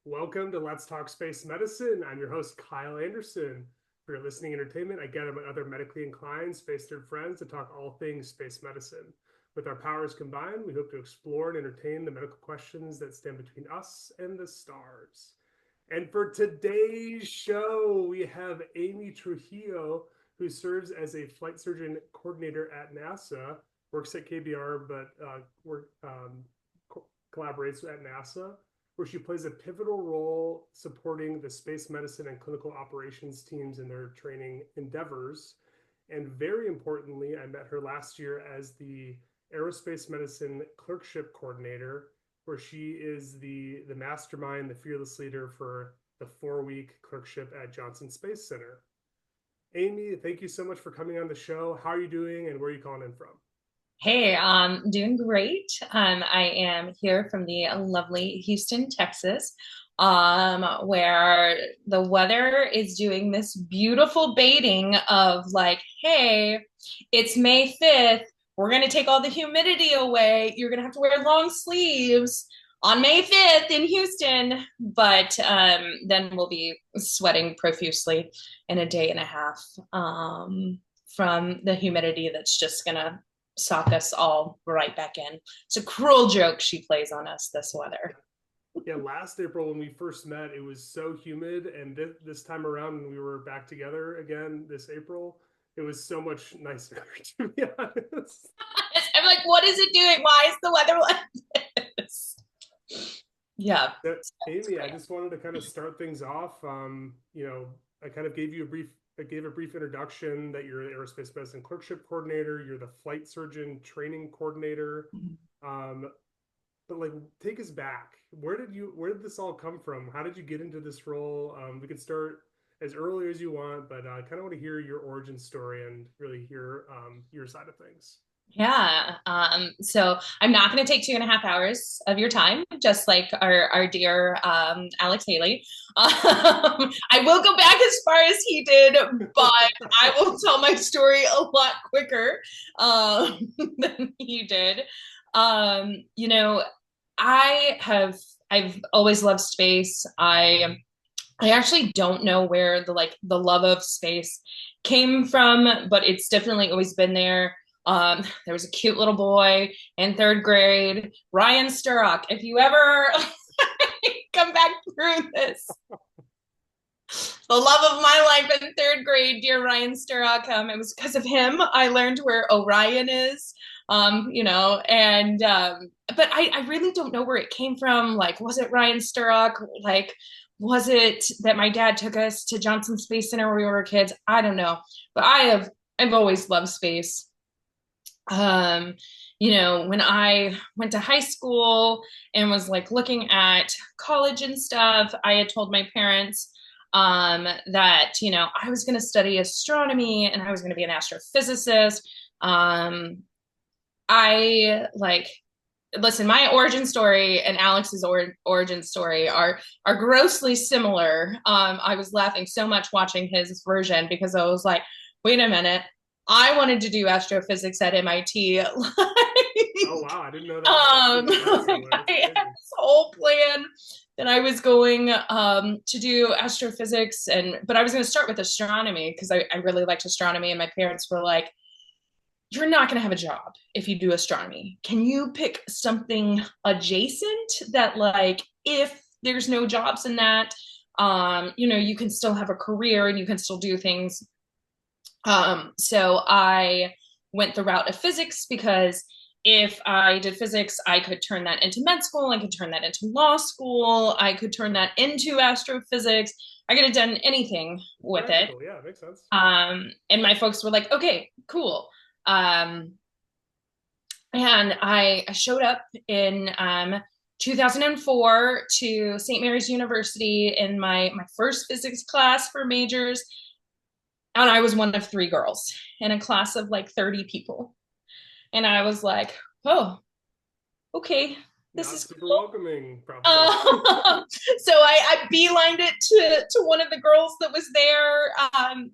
Welcome to Let's Talk Space Medicine. I'm your host, Kyle Anderson. For your listening entertainment, I gather my other medically inclined space nerd friends to talk all things space medicine. With our powers combined, we hope to explore and entertain the medical questions that stand between us and the stars. And for today's show, we have Amy Trujillo, who serves as a flight surgeon coordinator at NASA, works at KBR, but collaborates at NASA, where she plays a pivotal role supporting the space medicine and clinical operations teams in their training endeavors. And very importantly, I met her last year as the Aerospace Medicine Clerkship Coordinator, where she is the mastermind, the fearless leader for the 4-week clerkship at Johnson Space Center. Amy, thank you so much for coming on the show. How are you doing and where are you calling in from? Hey, doing great. I am here from the lovely Houston, Texas, where the weather is doing this beautiful baiting of like, hey, it's May 5th. We're going to take all the humidity away. You're going to have to wear long sleeves on May 5th in Houston. But then we'll be sweating profusely in a day and a half from the humidity that's just going to sock us all right back in. It's a cruel joke she plays on us, this weather. Yeah, last April when we first met, it was so humid, and this time around when we were back together again this April, it was so much nicer, to be honest. I'm like, what is it doing? Why is the weather like this? Yeah. But, Amy, I just wanted to kind of start things off. I kind of gave a brief introduction that you're the Aerospace Medicine Clerkship Coordinator, you're the Flight Surgeon Training Coordinator. Um, but like, take us back. Where did this all come from? How did you get into this role? We can start as early as you want, but I kind of want to hear your origin story and really hear your side of things. Yeah. So I'm not going to take 2.5 hours of your time, just like our dear Alex Haley. I will go back as far as he did, but I will tell my story a lot quicker than he did. You know, I've always loved space. I actually don't know where the love of space came from, but it's definitely always been there. There was a cute little boy in third grade, Ryan Sturrock. If you ever come back through this, the love of my life in third grade, dear Ryan Sturrock, it was because of him I learned where Orion is. But I really don't know where it came from. Like, was it Ryan Sturrock? Like, was it that my dad took us to Johnson Space Center when we were kids? I don't know, but I've always loved space. um when I went to high school and was like looking at college and stuff, I had told my parents that I was going to study astronomy and I was going to be an astrophysicist. I like Listen, my origin story and Alex's origin story are grossly similar. I was laughing so much watching his version because I was like, wait a minute, I wanted to do astrophysics at MIT. Oh wow, I didn't know that. Like I had this whole plan that I was going to do astrophysics, but I was going to start with astronomy because I really liked astronomy, and my parents were like, you're not going to have a job if you do astronomy. Can you pick something adjacent that, like, if there's no jobs in that, you can still have a career and you can still do things. So I went the route of physics because if I did physics, I could turn that into med school. I could turn that into law school. I could turn that into astrophysics. I could have done anything with it. Practical, yeah, makes sense. And my folks were like, okay, cool. And I showed up in 2004 to St. Mary's University in my first physics class for majors. And I was one of three girls in a class of like 30 people. And I was like, oh, okay, this Not is super cool. welcoming, probably. So I beelined it to one of the girls that was there,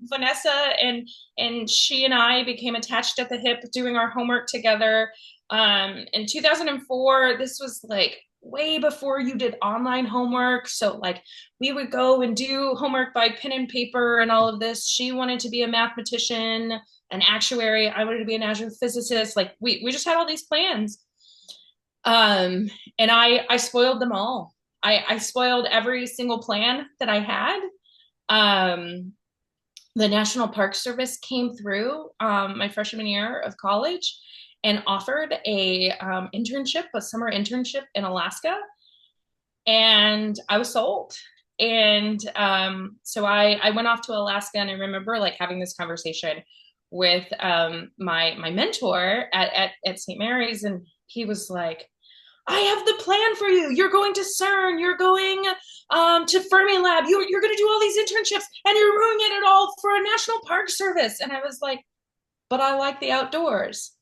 Vanessa, and she and I became attached at the hip doing our homework together. In 2004, this was like way before you did online homework. So like we would go and do homework by pen and paper and all of this. She wanted to be a mathematician, an actuary. I wanted to be an astrophysicist. Like we just had all these plans. And I spoiled them all. I spoiled every single plan that I had. Um, the National Park Service came through my freshman year of college and offered a summer internship in Alaska, and I was sold. And so I went off to Alaska, and I remember like having this conversation with my mentor at St. Mary's, and he was like, I have the plan for you. You're going to CERN. You're going to Fermilab. You're going to do all these internships, and you're ruining it all for a National Park Service. And I was like, but I like the outdoors.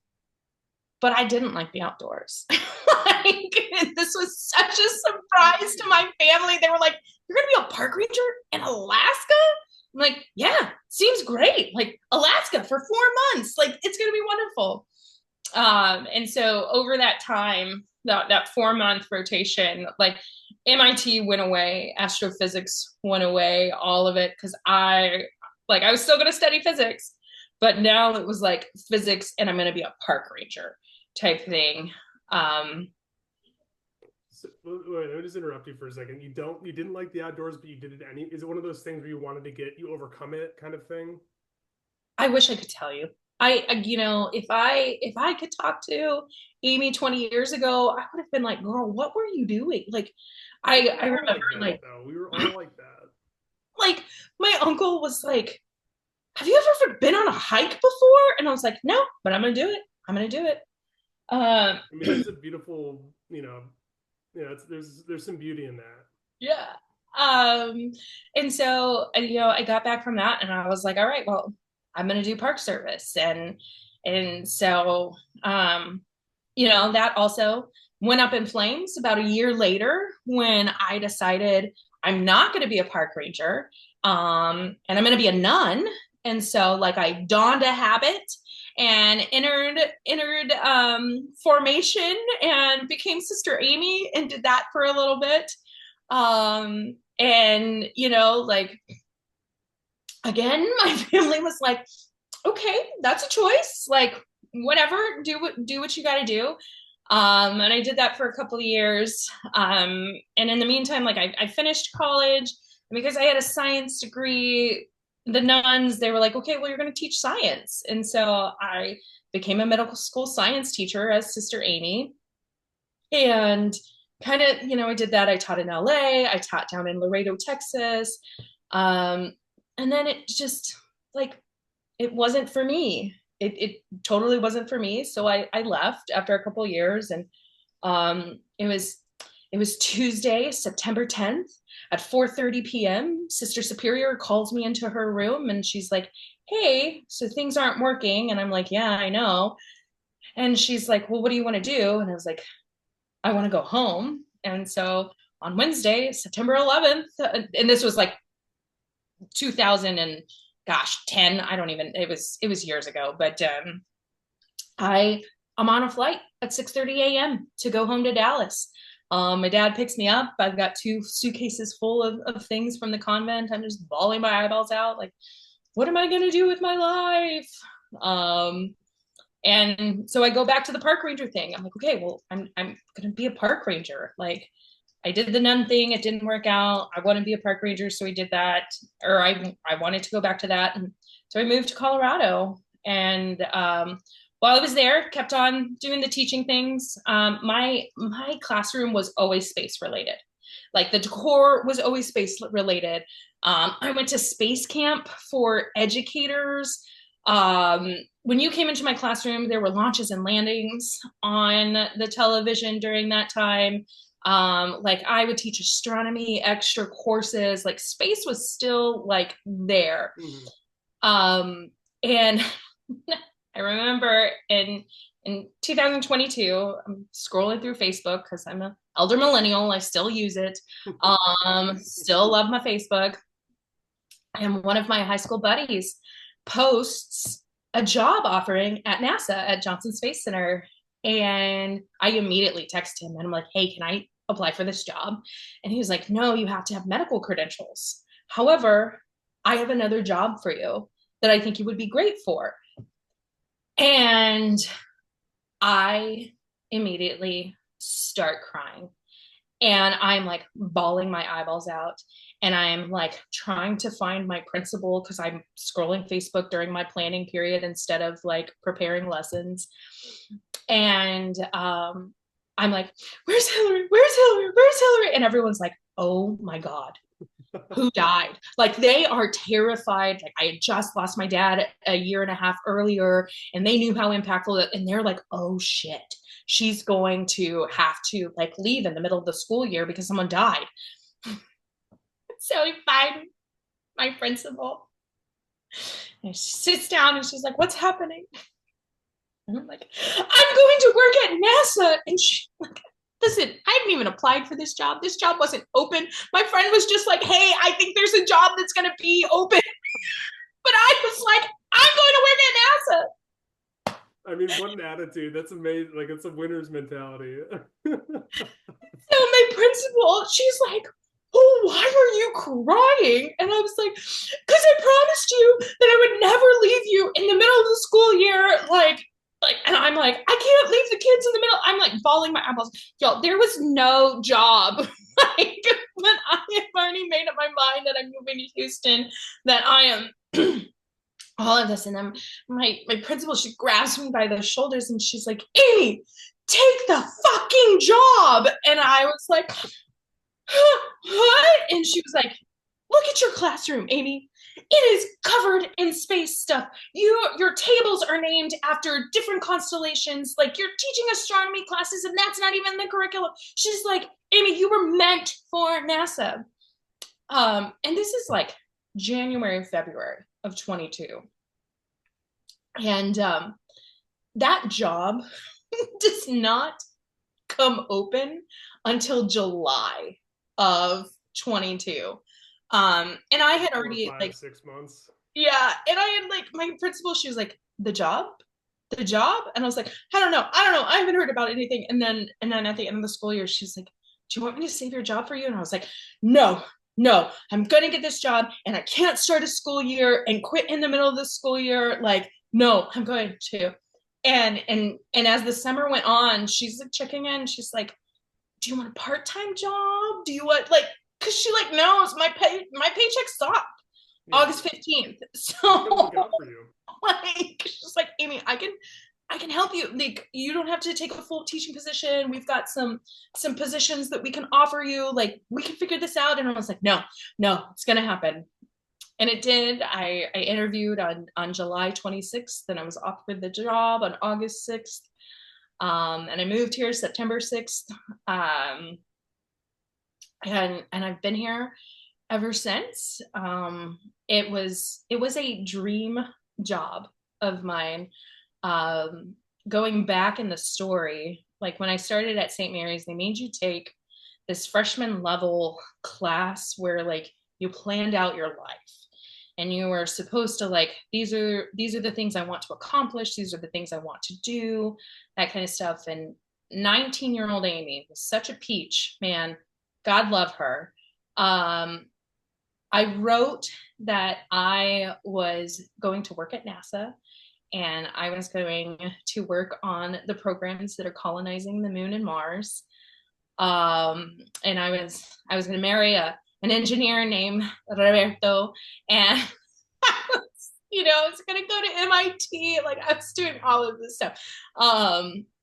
But I didn't like the outdoors. Like, this was such a surprise to my family. They were like, you're going to be a park ranger in Alaska? I'm like, yeah, seems great. Like Alaska for 4 months. Like, it's going to be wonderful. And so over that time, that 4 month rotation, like MIT went away, astrophysics went away, all of it, because I was still going to study physics, but now it was like physics and I'm going to be a park ranger type thing. So, wait, let me just interrupt you for a second. You didn't like the outdoors, but you did it is it one of those things where you wanted to you overcome it kind of thing? I wish I could tell you. If I could talk to Amy 20 years ago, I would have been like, girl, what were you doing? Like, I remember That, like, though. We were all like that. like my uncle was like, have you ever been on a hike before? And I was like, no, but I'm going to do it. I'm going to do it. I mean, it's a beautiful, there's some beauty in that. Yeah. And so, I got back from that and I was like, all right, well, I'm going to do park service. And so, that also went up in flames about a year later when I decided I'm not going to be a park ranger. And I'm going to be a nun. And so like I donned a habit and entered formation and became Sister Amy and did that for a little bit. And like again, my family was like, okay, that's a choice. Like whatever, do what you got to do. And I did that for a couple of years. And in the meantime, like I finished college, and because I had a science degree, the nuns, they were like, okay, well, you're going to teach science. And so I became a medical school science teacher as Sister Amy. And kind of, I did that. I taught in LA, I taught down in Laredo, Texas. And then it just like, it wasn't for me. It totally wasn't for me. So I left after a couple of years, and it was Tuesday, September 10th at 4:30 p.m. Sister Superior calls me into her room and she's like, hey, so things aren't working. And I'm like, yeah, I know. And she's like, well, what do you want to do? And I was like, I want to go home. And so on Wednesday, September 11th, and this was like 2000 and gosh, 10, I don't even, it was years ago, but I'm on a flight at 6:30 a.m. to go home to Dallas. My dad picks me up. I've got 2 suitcases full of things from the convent. I'm just bawling my eyeballs out. Like, what am I going to do with my life? And so I go back to the park ranger thing. I'm like, okay, well, I'm going to be a park ranger. Like, I did the nun thing. It didn't work out. I want to be a park ranger. So we did that, or I wanted to go back to that. And so I moved to Colorado, and while I was there, kept on doing the teaching things. My classroom was always space related. Like the decor was always space related. I went to space camp for educators. When you came into my classroom, there were launches and landings on the television during that time. Like I would teach astronomy, extra courses, like space was still like there. And I remember in 2022, I'm scrolling through Facebook because I'm an elder millennial. I still use it. Still love my Facebook. And one of my high school buddies posts a job offering at NASA at Johnson Space Center. And I immediately text him and I'm like, hey, can I apply for this job. And he was like, no, you have to have medical credentials. However, I have another job for you that I think you would be great for. And I immediately start crying, and I'm like bawling my eyeballs out, and I'm like trying to find my principal because I'm scrolling Facebook during my planning period instead of like preparing lessons. And I'm like, where's Hillary, where's Hillary, where's Hillary? And everyone's like, oh my god, who died? Like, they are terrified. Like, I had just lost my dad a year and a half earlier, and they knew how impactful, and they're like, oh shit, she's going to have to like leave in the middle of the school year because someone died. So we find my principal, and she sits down and she's like, what's happening? And I'm like, I'm going to work at NASA. And she like, listen, I hadn't even applied for this job. This job wasn't open. My friend was just like, hey, I think there's a job that's going to be open. But I was like, I'm going to work at NASA. I mean, what an attitude. That's amazing. Like, it's a winner's mentality. So my principal, she's like, oh, why are you crying? And I was like, because I promised you that I would never leave you in the middle of the school year. And I'm like, I can't leave the kids in the middle. I'm like bawling my eyeballs. Y'all, there was no job. Like, when I have already made up my mind that I'm moving to Houston, that I am all of this. And then my principal, she grabs me by the shoulders and she's like, Amy, take the fucking job. And I was like, what? And she was like, look at your classroom, Amy. It is covered in space stuff. Your tables are named after different constellations. Like, you're teaching astronomy classes, and that's not even the curriculum. She's like, Amy, you were meant for NASA. And this is like January, February of 22. And that job does not come open until July of 22. And I had already 4, 5, like 6 months. yeah, and I had like my principal, she was like, the job? The job? And I was like, I don't know. I haven't heard about anything. And then at the end of the school year, she's like, do you want me to save your job for you? And I was like, no, I'm gonna get this job, and I can't start a school year and quit in the middle of the school year. Like, no, I'm going to. And as the summer went on, she's like checking in. She's like, do you want a part-time job? Do you want like, because she like knows my paycheck stopped August 15th. So like, she's like, Amy, I can help you. Like, you don't have to take a full teaching position. We've got some positions that we can offer you. Like, we can figure this out. And I was like, no, it's gonna happen. And it did. I interviewed on July 26th, and I was offered the job on August 6th. And I moved here September 6th. And I've been here ever since. It was a dream job of mine. Going back in the story, like when I started at St. Mary's, they made you take this freshman level class where like you planned out your life, and you were supposed to like, these are the things I want to accomplish, these are the things I want to do, that kind of stuff. And 19-year-old Amy was such a peach, man. God love her. I wrote that I was going to work at NASA, and I was going to work on the programs that are colonizing the moon and Mars. And I was going to marry an engineer named Roberto, and I was going to go to MIT. Like, I was doing all of this stuff.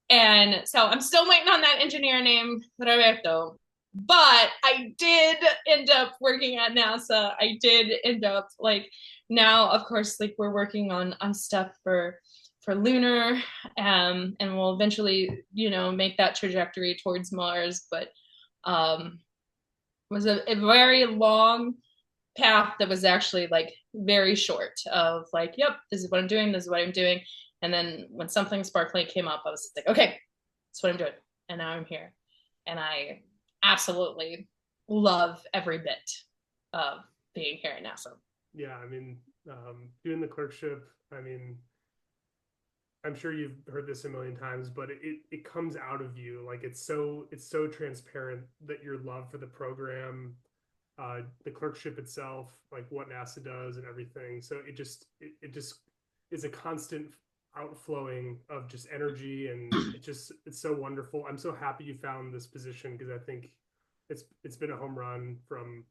And so I'm still waiting on that engineer named Roberto. But I did end up working at NASA. I did end up like, now, of course, like we're working on stuff for lunar, and we'll eventually, make that trajectory towards Mars. But it was a very long path that was actually like very short of like, yep, this is what I'm doing. This is what I'm doing. And then when something sparkly came up, I was like, okay, that's what I'm doing. And now I'm here. And I absolutely love every bit of being here at NASA. Yeah, I mean, doing the clerkship, I mean, I'm sure you've heard this a million times, but it comes out of you. Like it's so transparent that your love for the program, the clerkship itself, like what NASA does and everything. So it just is a constant outflowing of just energy, and it's so wonderful. I'm so happy you found this position because I think it's been a home run from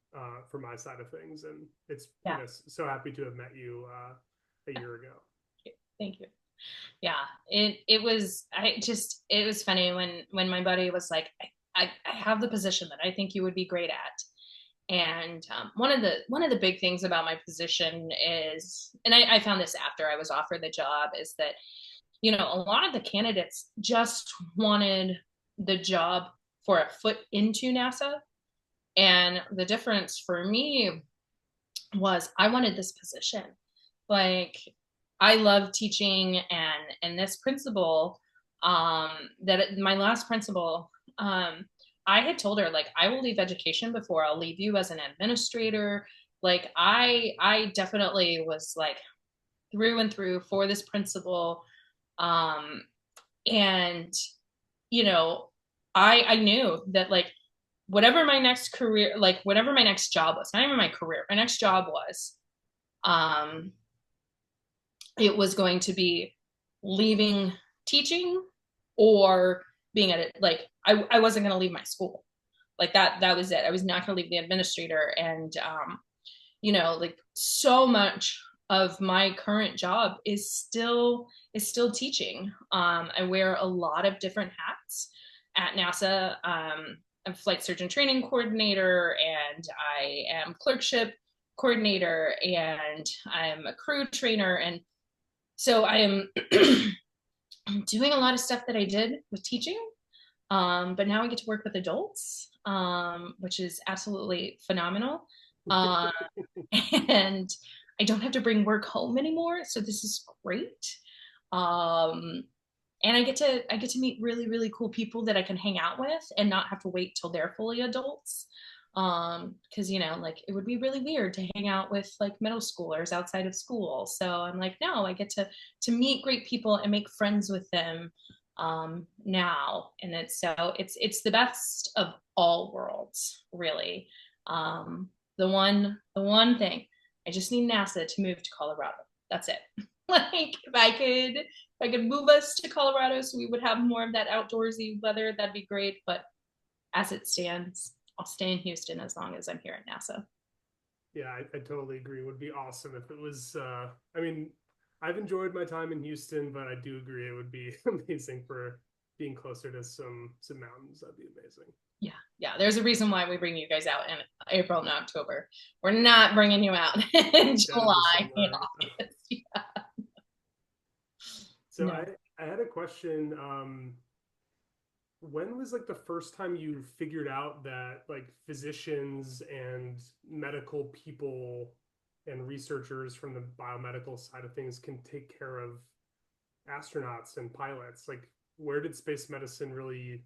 my side of things, and it's Yeah. so happy to have met you a year ago. Thank you. Yeah, it was, it was funny when my buddy was like, I have the position that I think you would be great at. And one of the big things about my position is, and I found this after I was offered the job, is that, you know, a lot of the candidates just wanted the job for a foot into NASA. And the difference for me was I wanted this position. Like, I love teaching, and this principal, that my last principal, I had told her, like, I will leave education before I'll leave you as an administrator. Like, I definitely was like through and through for this principal. Um, and you know, I knew that, like, whatever my next career, like whatever my next job was, not even my career, my next job was, um, it was going to be leaving teaching or being at it. Like, I wasn't going to leave my school. Like that was it. I was not going to leave the administrator. And, you know, like, so much of my current job is still teaching. I wear a lot of different hats at NASA. I'm flight surgeon training coordinator, and I am clerkship coordinator, and I'm a crew trainer. And so I am doing a lot of stuff that I did with teaching, but now I get to work with adults, which is absolutely phenomenal. Uh, and I don't have to bring work home anymore, so this is great. Um, and I get to meet really, really cool people that I can hang out with and not have to wait till they're fully adults. Because, you know, like, it would be really weird to hang out with like middle schoolers outside of school. So I'm like, no, I get to meet great people and make friends with them now. And it's the best of all worlds, really. Um, the one thing, I just need NASA to move to Colorado. That's it. Like, if I could move us to Colorado so we would have more of that outdoorsy weather, that'd be great. But as it stands, I'll stay in Houston as long as I'm here at NASA. Yeah, I totally agree. It would be awesome if it was. I mean, I've enjoyed my time in Houston, but I do agree it would be amazing for being closer to some mountains. That'd be amazing. Yeah, yeah. There's a reason why we bring you guys out in April and October. We're not bringing you out in Dead of the July and summer. August. Yeah. So No. I had a question. When was like the first time you figured out that like physicians and medical people and researchers from the biomedical side of things can take care of astronauts and pilots? Like, where did space medicine really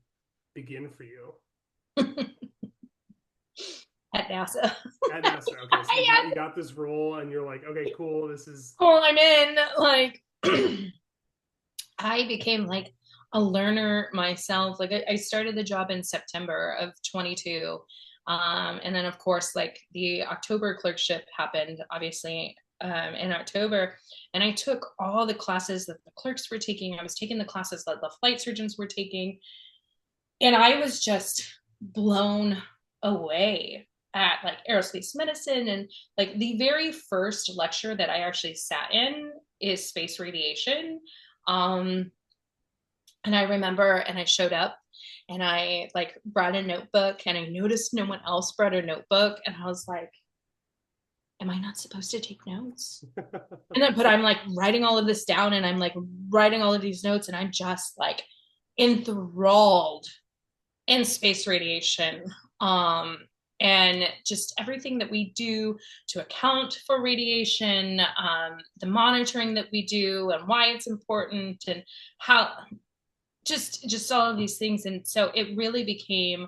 begin for you? At NASA. At NASA. Okay, so Yeah. you got this role, and you're like, okay, cool. This is Cool, I'm in. Like, I became like a learner myself. Like, I started the job in September of 22. And then, of course, like, the October clerkship happened, obviously, in October. And I took all the classes that the clerks were taking. I was taking the classes that the flight surgeons were taking. And I was just blown away at like aerospace medicine. And like, the very first lecture that I actually sat in is space radiation. Um, and I remember, and I showed up, and I like brought a notebook, and I noticed no one else brought a notebook. And I was like, am I not supposed to take notes? And then, but I'm like writing all of this down, and I'm like writing all of these notes, and I'm just like enthralled in space radiation. Um, and just everything that we do to account for radiation, the monitoring that we do, and why it's important, and how just all of these things. And so it really became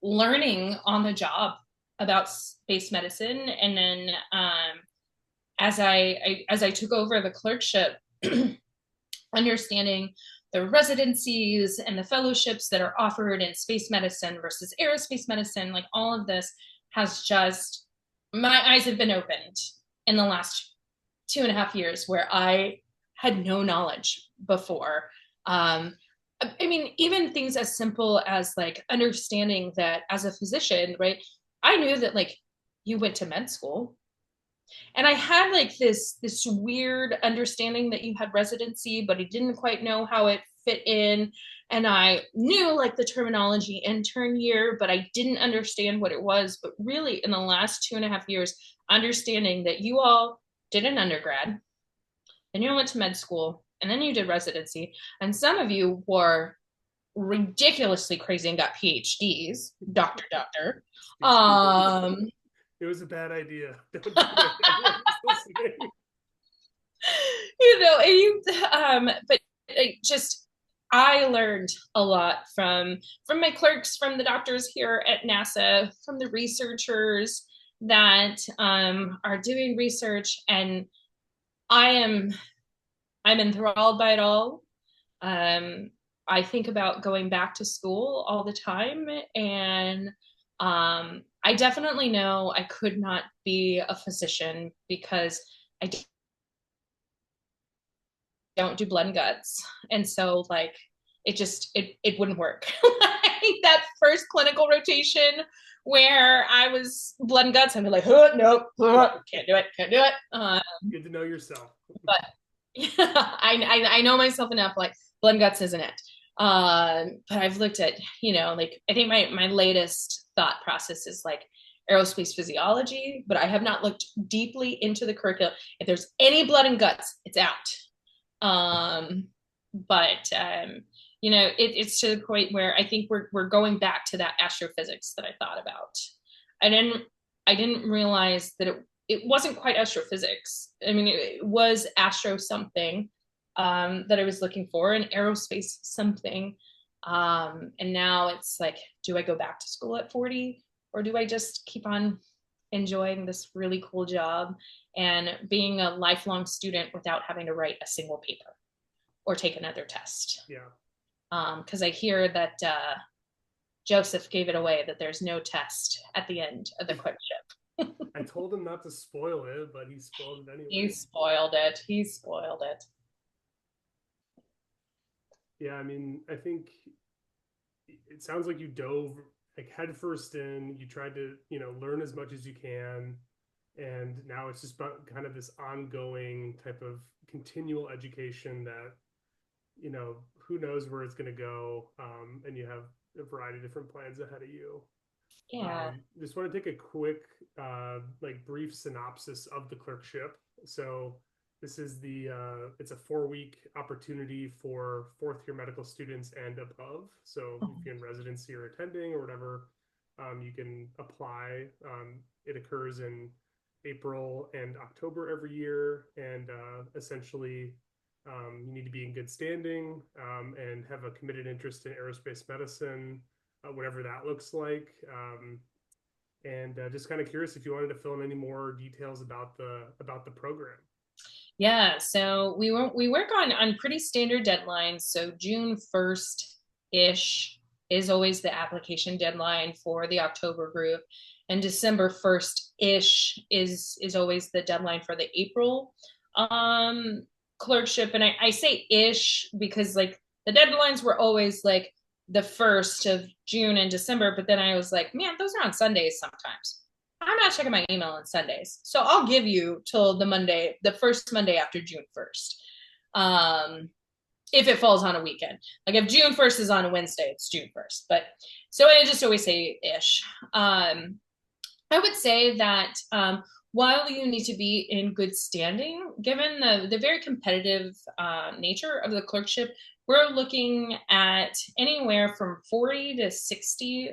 learning on the job about space medicine. And then as I took over the clerkship, understanding the residencies and the fellowships that are offered in space medicine versus aerospace medicine, like all of this has just, my eyes have been opened in the last 2.5 years where I had no knowledge before. I mean, even things as simple as like understanding that as a physician, right? I knew that like you went to med school, and I had like this weird understanding that you had residency, but I didn't quite know how it fit in. And I knew like the terminology intern year, but I didn't understand what it was. But really, in the last 2.5 years, understanding that you all did an undergrad, then you went to med school, and then you did residency, and some of you were ridiculously crazy and got PhDs, doctor. Um, It was a bad idea. Don't do it. and but just I learned a lot from my clerks, from the doctors here at NASA, from the researchers that are doing research, and I am I'm enthralled by it all. Um, I think about going back to school all the time, and I definitely know I could not be a physician because I don't do blood and guts, and so like it wouldn't work. Like that first clinical rotation where I was blood and guts, I'd be like, nope, can't do it. Good to know yourself. But yeah, I know myself enough. Like blood and guts isn't it. But I've looked at, like I think my latest thought process is like aerospace physiology, but I have not looked deeply into the curriculum. If there's any blood and guts, it's out. But it's to the point where I think we're going back to that astrophysics that I thought about. I didn't realize that it wasn't quite astrophysics. I mean, it was astro something that I was looking for, and aerospace something. And now it's like, do I go back to school at 40, or do I just keep on enjoying this really cool job and being a lifelong student without having to write a single paper or take another test? Yeah. Because I hear that Joseph gave it away, that there's no test at the end of the Clerkship. I told him not to spoil it, but he spoiled it anyway. He spoiled it. Yeah, I mean, I think it sounds like you dove like headfirst in. You tried to, learn as much as you can, and now it's just about kind of this ongoing type of continual education that, who knows where it's going to go, and you have a variety of different plans ahead of you. Yeah. Just want to take a quick, brief synopsis of the clerkship. So this is it's a 4-week opportunity for 4th year medical students and above. So if you're in residency or attending or whatever, you can apply. It occurs in April and October every year. And essentially, you need to be in good standing and have a committed interest in aerospace medicine, whatever that looks like. And just kind of curious if you wanted to fill in any more details about the program. Yeah, so we work on pretty standard deadlines. So June 1st ish is always the application deadline for the October group, and December 1st ish is always the deadline for the April clerkship. And I say ish because like the deadlines were always like the 1st of June and December, but then I was like, man, those are on Sundays sometimes. I'm not checking my email on Sundays, so I'll give you till the first Monday after June 1st. If it falls on a weekend, like if June 1st is on a Wednesday, it's June 1st. But so I just always say ish. I would say that while you need to be in good standing, given the very competitive nature of the clerkship, we're looking at anywhere from 40 to 60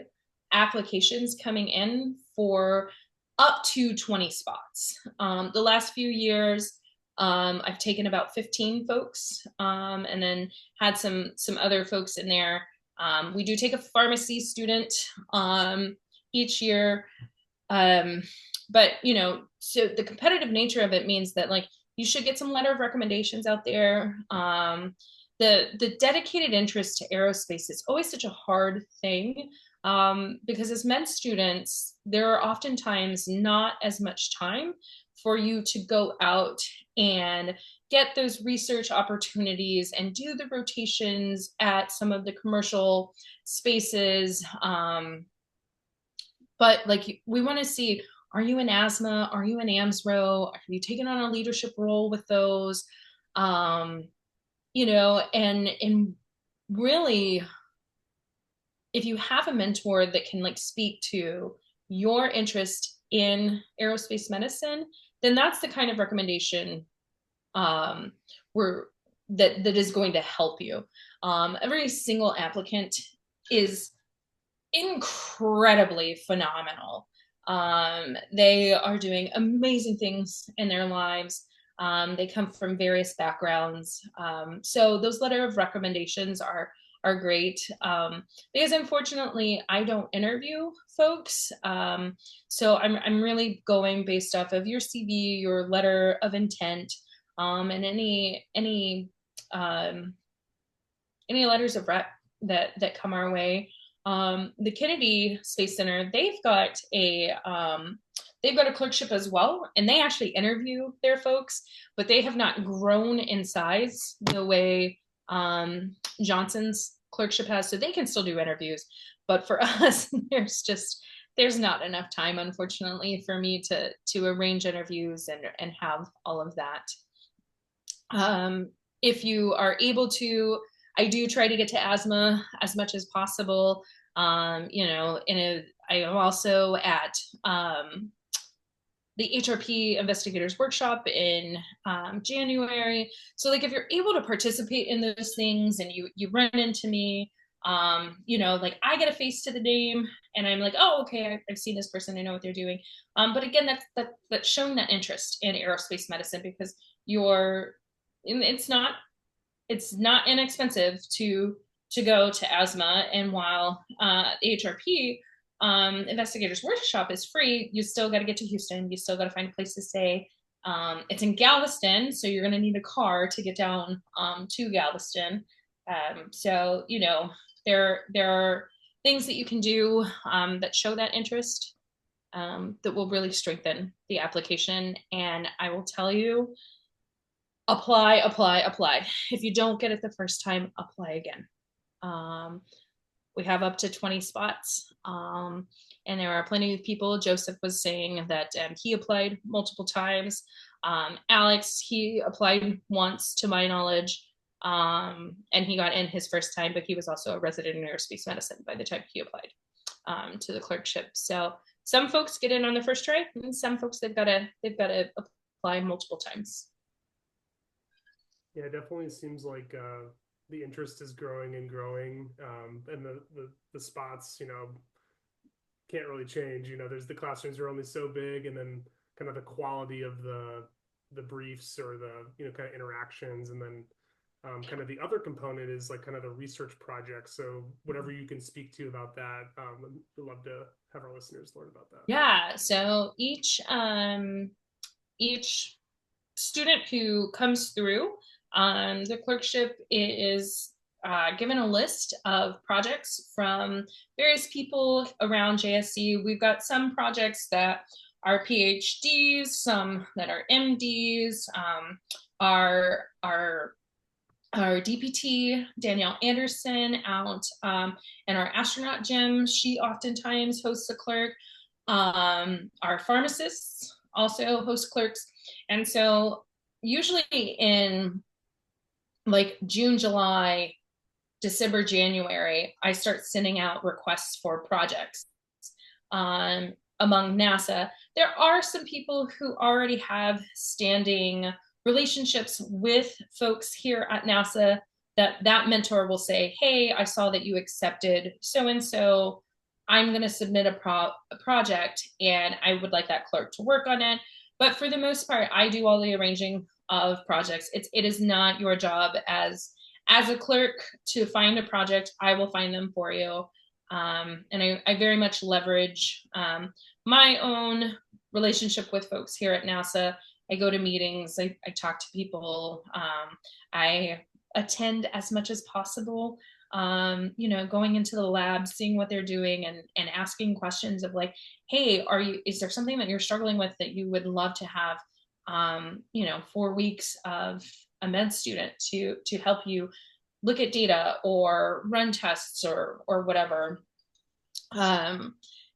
applications coming in for up to 20 spots. The last few years, I've taken about 15 folks, and then had some other folks in there. We do take a pharmacy student each year. But so the competitive nature of it means that like you should get some letter of recommendations out there. The dedicated interest to aerospace is always such a hard thing, because as med students, there are oftentimes not as much time for you to go out and get those research opportunities and do the rotations at some of the commercial spaces. But like, we want to see, are you in asthma? Are you in AMSRO? Are you taking on a leadership role with those? And really, if you have a mentor that can like speak to your interest in aerospace medicine, then that's the kind of recommendation where that is going to help you. Every single applicant is incredibly phenomenal. They are doing amazing things in their lives. They come from various backgrounds. So those letter of recommendations are great, because unfortunately I don't interview folks. So I'm really going based off of your CV, your letter of intent, and any letters of rep that come our way. The Kennedy Space Center, they've got a clerkship as well, and they actually interview their folks, but they have not grown in size the way Johnson's clerkship has, so they can still do interviews. But for us, there's not enough time, unfortunately, for me to arrange interviews and have all of that. If you are able to, I do try to get to asthma as much as possible. I am also at the HRP Investigators Workshop in January. So like, if you're able to participate in those things and you run into me, like, I get a face to the name and I'm like, oh, okay, I've seen this person, I know what they're doing. But again, that's showing that interest in aerospace medicine, because it's not inexpensive to go to asthma. And while the HRP Investigators Workshop is free, you still got to get to Houston. You still got to find a place to stay. It's in Galveston, so you're going to need a car to get down to Galveston. So there are things that you can do that show that interest, that will really strengthen the application. And I will tell you, apply. If you don't get it the first time, apply again. We have up to 20 spots, and there are plenty of people. Joseph was saying that he applied multiple times. Alex, he applied once, to my knowledge, and he got in his first time, but he was also a resident in aerospace medicine by the time he applied to the clerkship. So some folks get in on the first try, and some folks they've got to apply multiple times. Yeah, it definitely seems like the interest is growing and growing, and the spots, can't really change. There's the classrooms are only so big, and then kind of the quality of the briefs or the kind of interactions, and then kind of the other component is like kind of the research projects. So whatever you can speak to about that, we'd love to have our listeners learn about that. Yeah. So each student who comes through the clerkship is given a list of projects from various people around JSC. We've got some projects that are PhDs, some that are MDs. Our DPT, Danielle Anderson, out in our astronaut gym, she oftentimes hosts a clerk. Our pharmacists also host clerks. And so usually in like June, July, December, January, I start sending out requests for projects among NASA. There are some people who already have standing relationships with folks here at NASA that mentor will say, hey, I saw that you accepted so-and-so. I'm going to submit a project and I would like that clerk to work on it. But for the most part, I do all the arranging of projects. It is not your job as a clerk to find a project. I will find them for you. And I very much leverage my own relationship with folks here at NASA I go to meetings, I talk to people, I attend as much as possible, going into the lab, seeing what they're doing, and asking questions of like, hey, is there something that you're struggling with that you would love to have 4 weeks of a med student to help you look at data or run tests or whatever.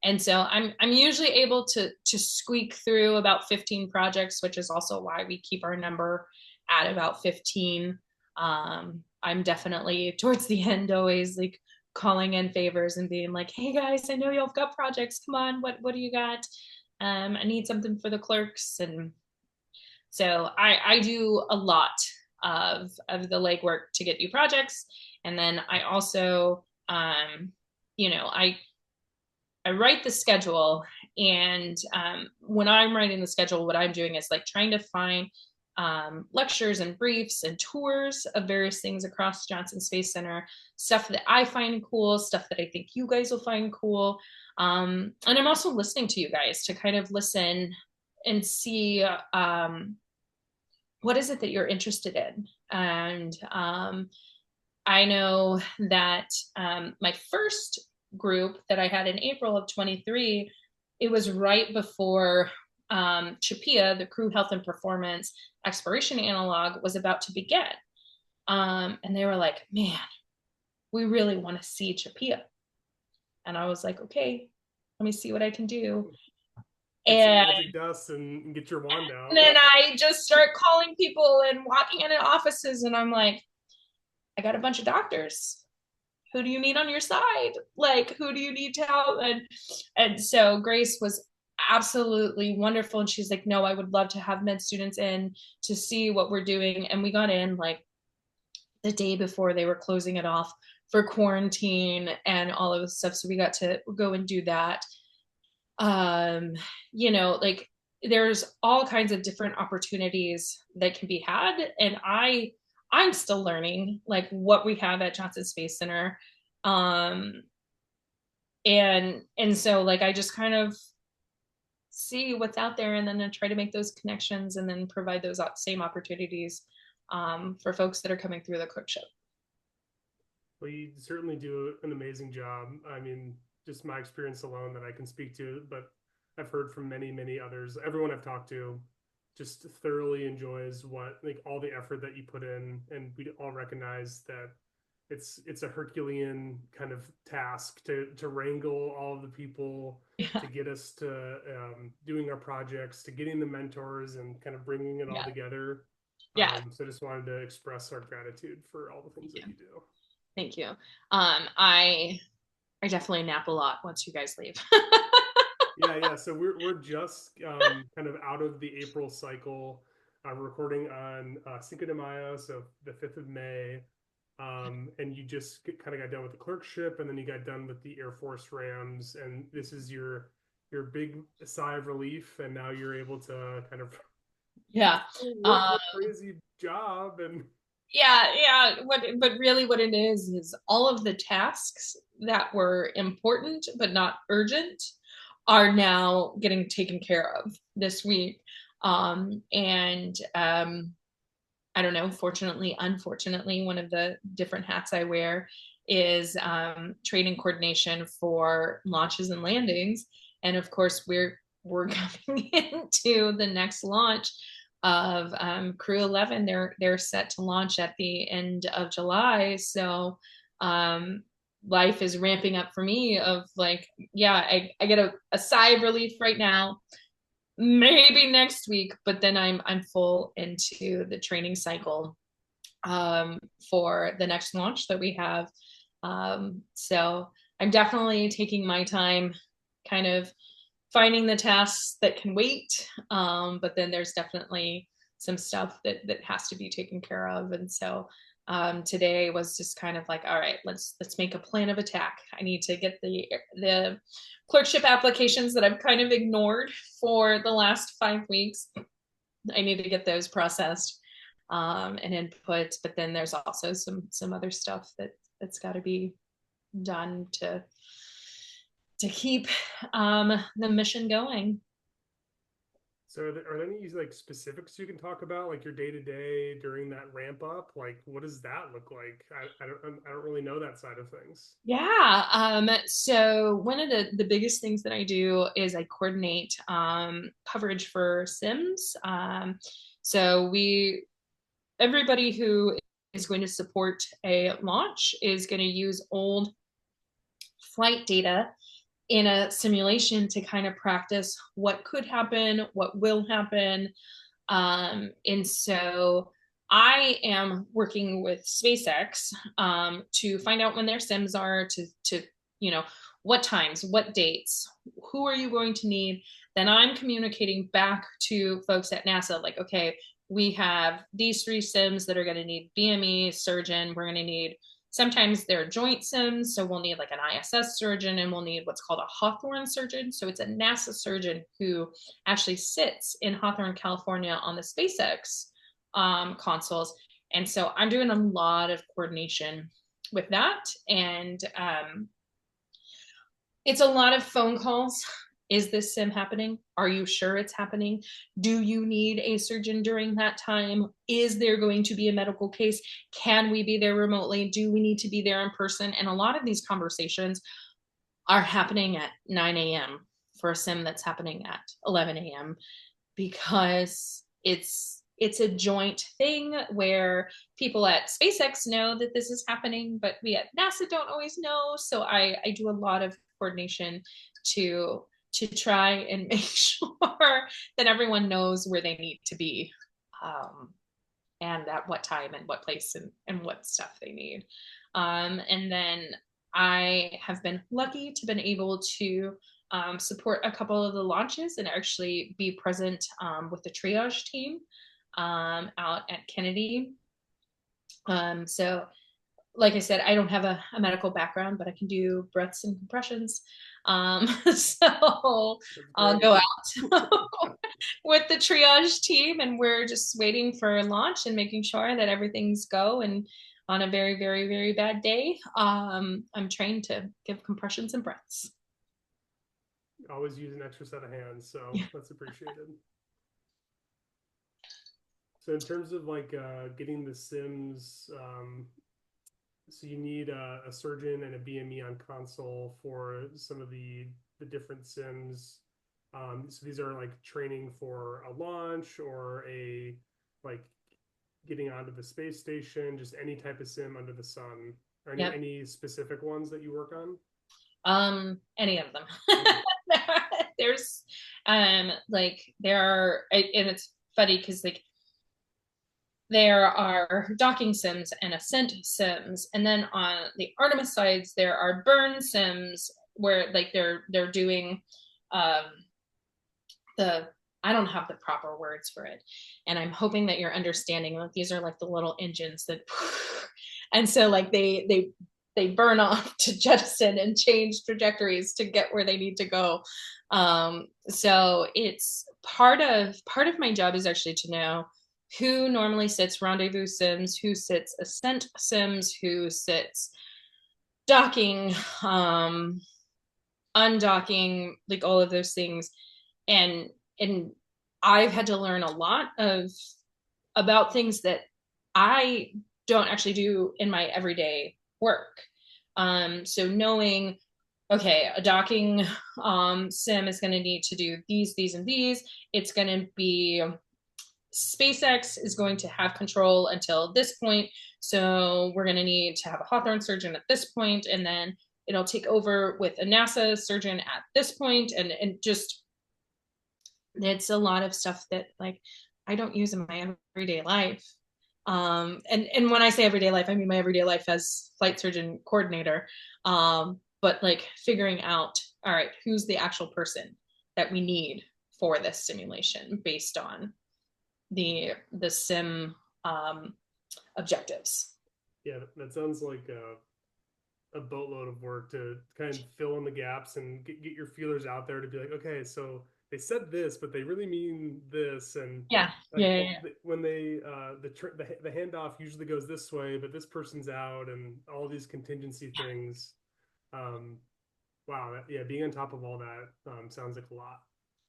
And so I'm usually able to squeak through about 15 projects, which is also why we keep our number at about 15. I'm definitely towards the end always like calling in favors and being like, hey guys, I know y'all got projects. Come on, what do you got? I need something for the clerks. And so I do a lot of the legwork to get you projects. And then I also, I write the schedule, and when I'm writing the schedule, what I'm doing is like trying to find lectures and briefs and tours of various things across Johnson Space Center, stuff that I find cool, stuff that I think you guys will find cool. And I'm also listening to you guys to kind of listen and see what is it that you're interested in. And I know that my first group that I had in April of 23, it was right before CHAPIA, the Crew Health and Performance Exploration Analog, was about to begin. And they were like, man, we really want to see CHAPIA. And I was like, okay, let me see what I can do. Get some magic dust and get your wand out. And then I just start calling people and walking into offices, and I'm like, I got a bunch of doctors. Who do you need on your side? Like, who do you need to help? And so Grace was absolutely wonderful. And she's like, no, I would love to have med students in to see what we're doing. And we got in like the day before they were closing it off for quarantine and all of this stuff. So we got to go and do that. Like there's all kinds of different opportunities that can be had. And I'm still learning like what we have at Johnson Space Center. And so like I just kind of see what's out there, and then I try to make those connections and then provide those same opportunities for folks that are coming through the Clerkship. Well, you certainly do an amazing job. I mean, just my experience alone that I can speak to, but I've heard from many, many others. Everyone I've talked to just thoroughly enjoys like all the effort that you put in, and we all recognize that it's a Herculean kind of task to wrangle all of the people, to get us to doing our projects, to getting the mentors, and kind of bringing it all together. So I just wanted to express our gratitude for all the things that you do. Thank you. I definitely nap a lot once you guys leave. Yeah. So we're just kind of out of the April cycle. Recording on Cinco de Mayo, so the 5th of May. And you just kind of got done with the clerkship, and then you got done with the Air Force Rams, and this is your big sigh of relief, and now you're able to kind of work a crazy job. And but really what it is all of the tasks that were important but not urgent are now getting taken care of this week. I don't know, fortunately, unfortunately, one of the different hats I wear is training coordination for launches and landings. And of course, we're coming into the next launch of Crew 11. They're set to launch at the end of July. So life is ramping up for me of like, I get a sigh of relief right now. Maybe next week, but then I'm full into the training cycle for the next launch that we have. So I'm definitely taking my time, kind of finding the tasks that can wait. But then there's definitely some stuff that has to be taken care of. And so today was just kind of like, all right, let's make a plan of attack. I need to get the clerkship applications that I've kind of ignored for the last 5 weeks. I need to get those processed and input. But then there's also some other stuff that's got to be done to keep the mission going. So are there any like specifics you can talk about, like your day to day during that ramp up? Like, what does that look like? I don't really know that side of things. Yeah. So one of the biggest things that I do is I coordinate coverage for Sims. So we everybody who is going to support a launch is going to use old flight data in a simulation to kind of practice what could happen, what will happen. And so I am working with SpaceX to find out when their sims are, to you know what times, what dates, who are you going to need. Then I'm communicating back to folks at NASA, like, okay, we have these 3 sims that are going to need BME surgeon. We're going to need sometimes they're joint sims, so we'll need like an ISS surgeon, and we'll need what's called a Hawthorne surgeon. So it's a NASA surgeon who actually sits in Hawthorne, California on the SpaceX consoles. And so I'm doing a lot of coordination with that. And it's a lot of phone calls. Is this sim happening? Are you sure it's happening? Do you need a surgeon during that time? Is there going to be a medical case? Can we be there remotely? Do we need to be there in person? And a lot of these conversations are happening at 9 a.m. for a sim that's happening at 11 a.m. because it's a joint thing where people at SpaceX know that this is happening, but we at NASA don't always know. So I do a lot of coordination to try and make sure that everyone knows where they need to be, and at what time and what place and what stuff they need. And then I have been lucky to been able to support a couple of the launches and actually be present with the triage team out at Kennedy. So like I said, I don't have a medical background, but I can do breaths and compressions. So I'll go out with the triage team, and we're just waiting for launch and making sure that everything's go. And on a very, very, very bad day, I'm trained to give compressions and breaths. Always use an extra set of hands, so Yeah. that's appreciated. So in terms of like getting the Sims, so you need a surgeon and a BME on console for some of the different Sims. So these are like training for a launch or a like getting onto the space station, just any type of sim under the sun. Or Yep. any specific ones that you work on? Any of them. There's like there are, and it's funny because like there are docking sims and ascent sims, and then on the Artemis sides there are burn sims where like they're doing um the I don't have the proper words for it, and I'm hoping that you're understanding that these are like the little engines that and so like they burn off to jettison and change trajectories to get where they need to go. So it's part of my job is actually to know who normally sits rendezvous sims, who sits ascent sims, who sits docking, undocking, like all of those things. And I've had to learn a lot of about things that I don't actually do in my everyday work. So knowing, okay, a docking sim is going to need to do these, and these. It's going to be SpaceX is going to have control until this point. So we're going to need to have a Hawthorne surgeon at this point, and then it'll take over with a NASA surgeon at this point, and just it's a lot of stuff that like I don't use in my everyday life. And when I say everyday life, I mean my everyday life as flight surgeon coordinator. But like figuring out, all right, who's the actual person that we need for this simulation based on the sim objectives. Yeah, that sounds like a boatload of work to kind of fill in the gaps and get your feelers out there to be like, okay, so they said this, but they really mean this, and Yeah, like, yeah, well, yeah. when they the handoff usually goes this way, but this person's out, and all these contingency things. Wow, yeah, being on top of all that sounds like a lot.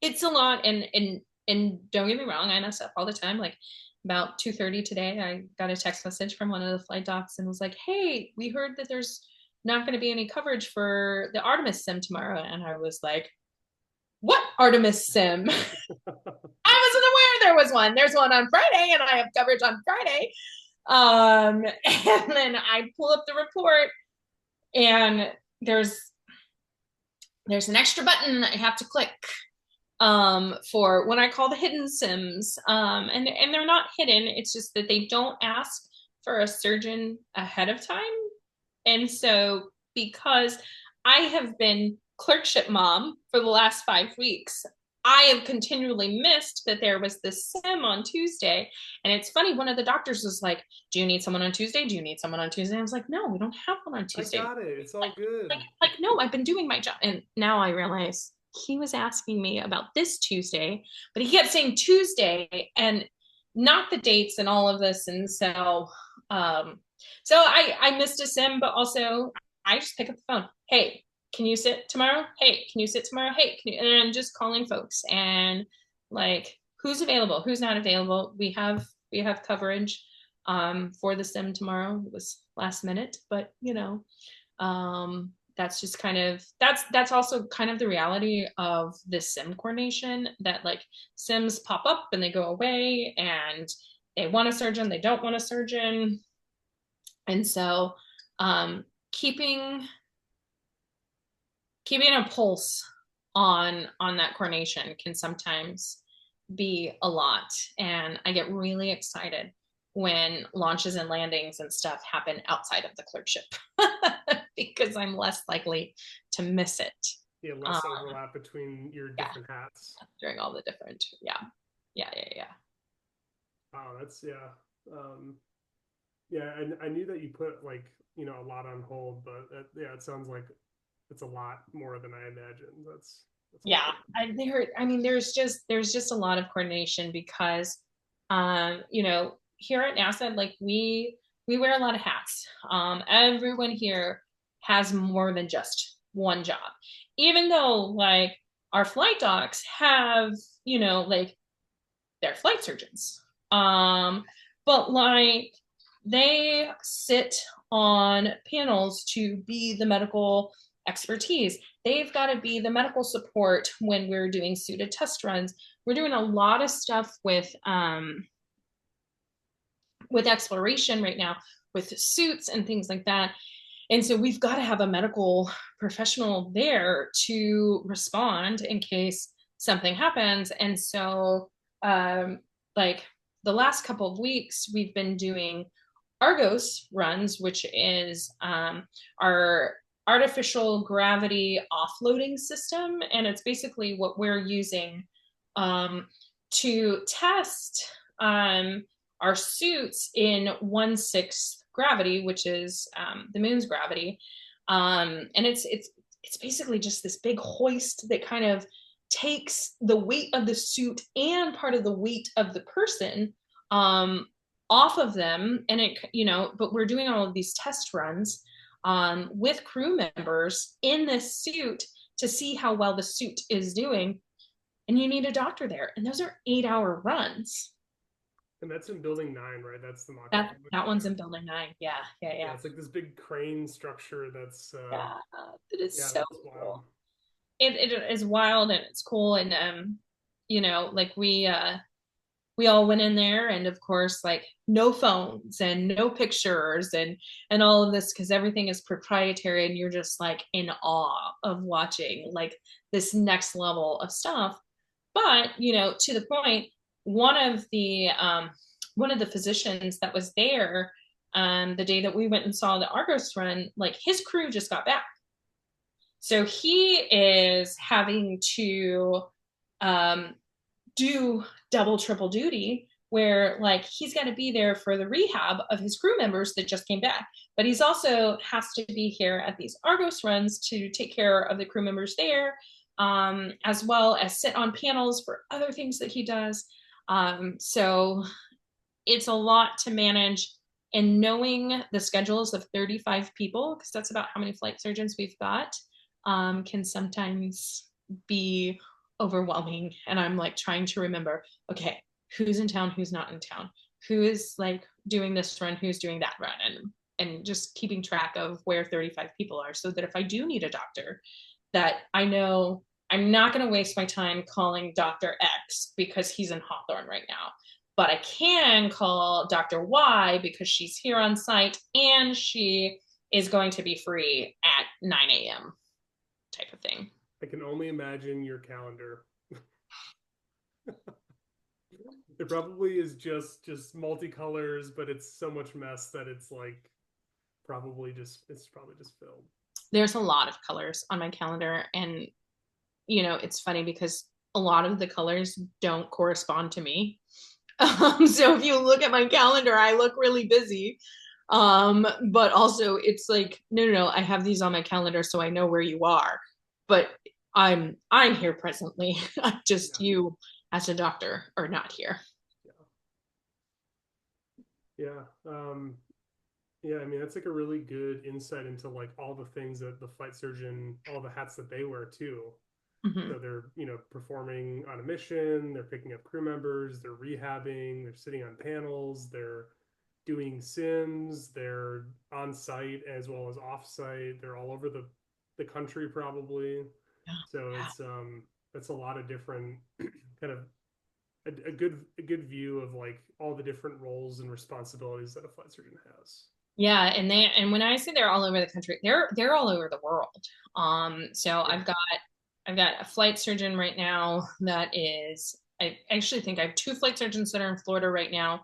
It's a lot, and and don't get me wrong, I mess up all the time. Like about 2:30 today, I got a text message from one of the flight docs and was like, "Hey, we heard that there's not going to be any coverage for the Artemis sim tomorrow." And I was like, "What Artemis sim?" I wasn't aware there was one. There's one on Friday, and I have coverage on Friday. And then I pull up the report, and there's an extra button I have to click for when I call the hidden sims. And they're not hidden. It's just that they don't ask for a surgeon ahead of time. And so because I have been clerkship mom for the last 5 weeks, I have continually missed that there was this sim on Tuesday. And it's funny, one of the doctors was like, "Do you need someone on Tuesday? Do you need someone on Tuesday?" I was like, "No, we don't have one on I Tuesday." got it. It's all Like, good. no, I've been doing my job. And now I realize he was asking me about this Tuesday, but he kept saying Tuesday and not the dates and all of this. And um, so I missed a sim, but also I just pick up the phone. "Hey, can you sit tomorrow? Hey, can you sit tomorrow? Hey, can you?" And I'm just calling folks and like, who's available, who's not available. We have coverage for the sim tomorrow. It was last minute, but that's just kind of that's also kind of the reality of this sim coordination, that like sims pop up and they go away, and they want a surgeon, they don't want a surgeon. And so keeping a pulse on that coordination can sometimes be a lot. And I get really excited when launches and landings and stuff happen outside of the clerkship because I'm less likely to miss it. Yeah, um, less overlap between your yeah, different hats. during all the different, yeah. Oh, that's yeah. Yeah, and I knew that you put like, a lot on hold, but yeah, it sounds like it's a lot more than I imagined. That's a lot. Yeah, there's just a lot of coordination because here at NASA, like we wear a lot of hats. Everyone here has more than just one job, even though like our flight docs have, like, they're flight surgeons. But like they sit on panels to be the medical expertise. They've got to be the medical support when we're doing suited test runs. We're doing a lot of stuff with exploration right now, with suits and things like that. And so we've got to have a medical professional there to respond in case something happens. And so, like the last couple of weeks, we've been doing Argos runs, which is our artificial gravity offloading system. And it's basically what we're using to test our suits in 1/6 gravity, which is the moon's gravity. And it's basically just this big hoist that kind of takes the weight of the suit and part of the weight of the person off of them. And but we're doing all of these test runs with crew members in this suit to see how well the suit is doing. And you need a doctor there, and those are 8-hour runs. And that's in building 9, right? That's the mock-up That I'm that looking one's at. in building 9. Yeah, yeah, Yeah, yeah. it's like this big crane structure that's Yeah, it is yeah, so that's wild. cool. It is wild and it's cool. And like we all went in there, and of course, like, no phones and no pictures and all of this, because everything is proprietary, and you're just like in awe of watching like this next level of stuff. But to the point, one of the physicians that was there the day that we went and saw the Argos run, like, his crew just got back, so he is having to um, do double, triple duty, where like he's got to be there for the rehab of his crew members that just came back, but he's also has to be here at these Argos runs to take care of the crew members there, as well as sit on panels for other things that he does. So it's a lot to manage, and knowing the schedules of 35 people, because that's about how many flight surgeons we've got, can sometimes be overwhelming. And I'm like trying to remember, okay, who's in town, who's not in town, who is like doing this run, who's doing that run, and just keeping track of where 35 people are, so that if I do need a doctor, that I know I'm not going to waste my time calling Dr. X because he's in Hawthorne right now. But I can call Dr. Y because she's here on site and she is going to be free at 9 a.m. type of thing. I can only imagine your calendar. It probably is just multicolors, but it's so much mess that it's like it's probably just filled. There's a lot of colors on my calendar, and it's funny because a lot of the colors don't correspond to me. So if you look at my calendar, I look really busy. But also it's like, no, I have these on my calendar so I know where you are. But I'm here presently. Just Yeah. you as a doctor are not here. Yeah. Yeah, I mean that's like a really good insight into like all the things that the flight surgeon, all the hats that they wear too. Mm-hmm. So they're, performing on a mission, they're picking up crew members, they're rehabbing, they're sitting on panels, they're doing sims, they're on site as well as off site, they're all over the country probably. So Yeah. it's that's a lot of different kind of a good view of like all the different roles and responsibilities that a flight surgeon has. Yeah, and when I say they're all over the country, they're all over the world. So Yeah. I've got a flight surgeon right now that is, I actually think I have two flight surgeons that are in Florida right now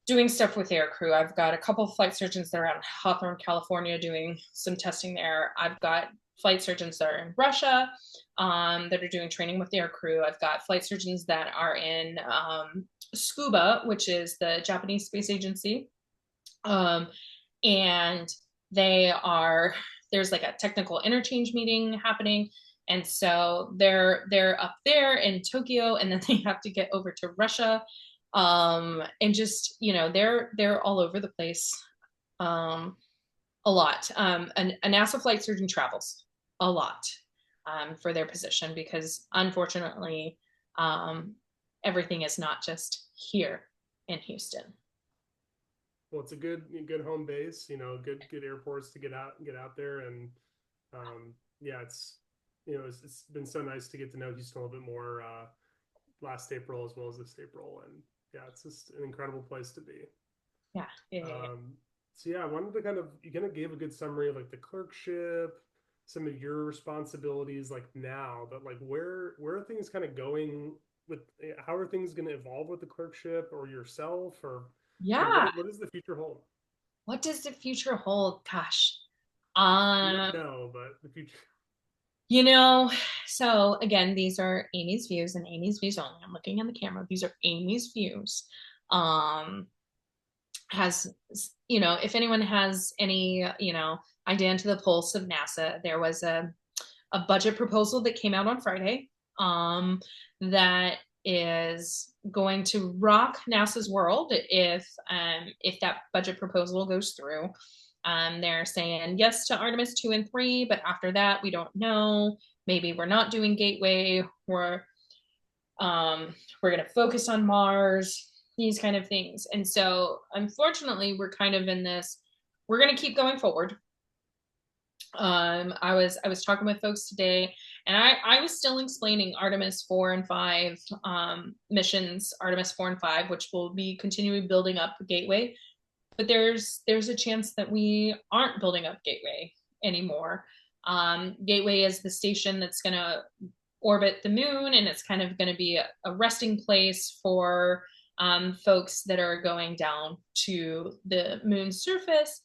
doing stuff with air crew. I've got a couple of flight surgeons that are out in Hawthorne, California doing some testing there. I've got flight surgeons that are in Russia that are doing training with air crew. I've got flight surgeons that are in SCUBA, which is the Japanese space agency. Um, and there's like a technical interchange meeting happening, and so they're up there in Tokyo, and then they have to get over to Russia, and just they're all over the place, um, a lot. A NASA flight surgeon travels a lot, for their position, because unfortunately, um, everything is not just here in Houston. Well, it's a good home base, good airports to get out there, and yeah, it's been so nice to get to know Houston a little bit more last April as well as this April, and yeah, it's just an incredible place to be. Yeah, yeah, yeah. Um, so yeah, I wanted to you kind of gave a good summary of like the clerkship, some of your responsibilities like now, but like where are things kind of going with how are things going to evolve with the clerkship or yourself or kind of Yeah. what does the future hold? What does the future hold? Gosh. You never Um, know, but the future. you know, so again, these are Amy's views and Amy's views only. I'm looking in the camera. These are Amy's views. Um, has, if anyone has any, idea into the pulse of NASA, there was a budget proposal that came out on Friday, that is going to rock NASA's world if that budget proposal goes through. They're saying yes to Artemis 2 and 3, but after that, we don't know. Maybe we're not doing Gateway. We're going to focus on Mars, these kind of things. And so, unfortunately, we're kind of in this. We're going to keep going forward. I was talking with folks today, and I was still explaining Artemis 4 and 5 missions, Artemis 4 and 5, which will be continuing building up Gateway. But there's a chance that we aren't building up Gateway anymore. Gateway is the station that's going to orbit the moon, and it's kind of going to be a resting place for folks that are going down to the moon's surface.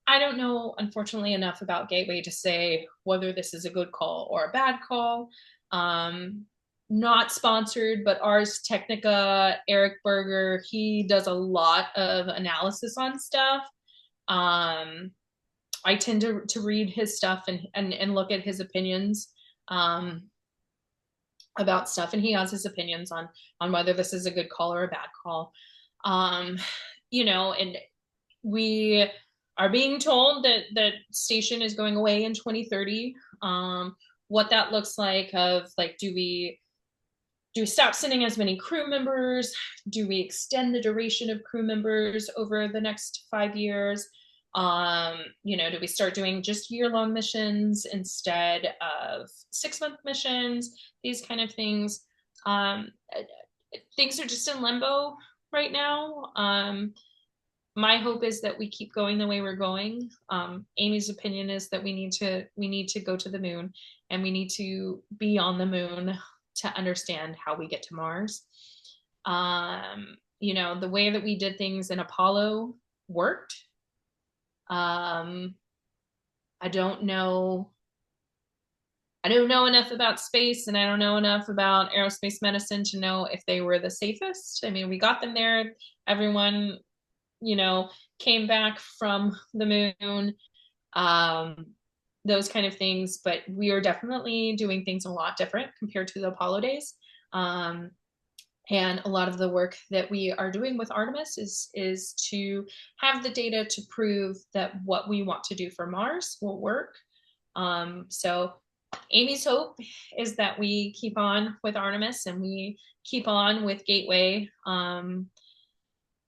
I don't know, unfortunately, enough about Gateway to say whether this is a good call or a bad call. Not sponsored, but Ars Technica, Eric Berger, he does a lot of analysis on stuff. I tend to read his stuff and look at his opinions about stuff, and he has his opinions on whether this is a good call or a bad call. And we are being told that station is going away in 2030. what that looks like of like, do we stop sending as many crew members? Do we extend the duration of crew members over the next 5 years? Do we start doing just year-long missions instead of 6-month missions? These kind of things. Things are just in limbo right now. My hope is that we keep going the way we're going. Amy's opinion is that we need to go to the moon, and we need to be on the moon to understand how we get to Mars. The way that we did things in Apollo worked. I don't know enough about space, and I don't know enough about aerospace medicine to know if they were the safest. I mean, we got them there. Everyone, came back from the moon, those kind of things. But we are definitely doing things a lot different compared to the Apollo days. And a lot of the work that we are doing with Artemis is to have the data to prove that what we want to do for Mars will work. So Amy's hope is that we keep on with Artemis and we keep on with Gateway.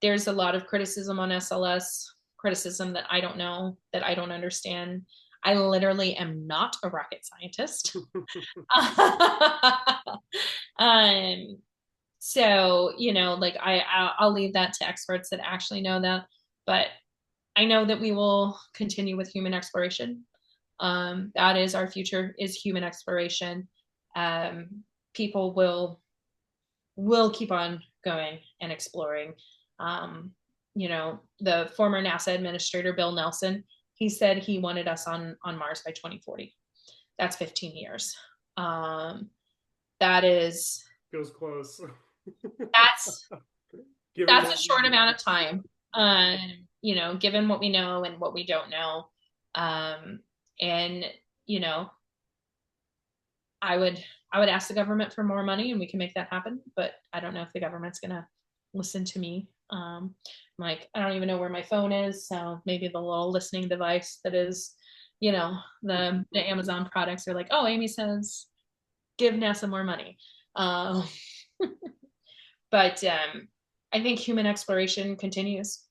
There's a lot of criticism on SLS, criticism that I don't know, that I don't understand. I literally am not a rocket scientist. So, I'll leave that to experts that actually know that. But I know that we will continue with human exploration. That is our future, is human exploration. People will keep on going and exploring. The former NASA administrator, Bill Nelson, he said he wanted us on Mars by 2040. That's 15 years. That is... Goes close. That's a short amount of time, given what we know and what we don't know. I would ask the government for more money and we can make that happen, but I don't know if the government's gonna listen to me. I don't even know where my phone is, so maybe the little listening device that is, the Amazon products are like, oh, Amy says give NASA more money. But I think human exploration continues.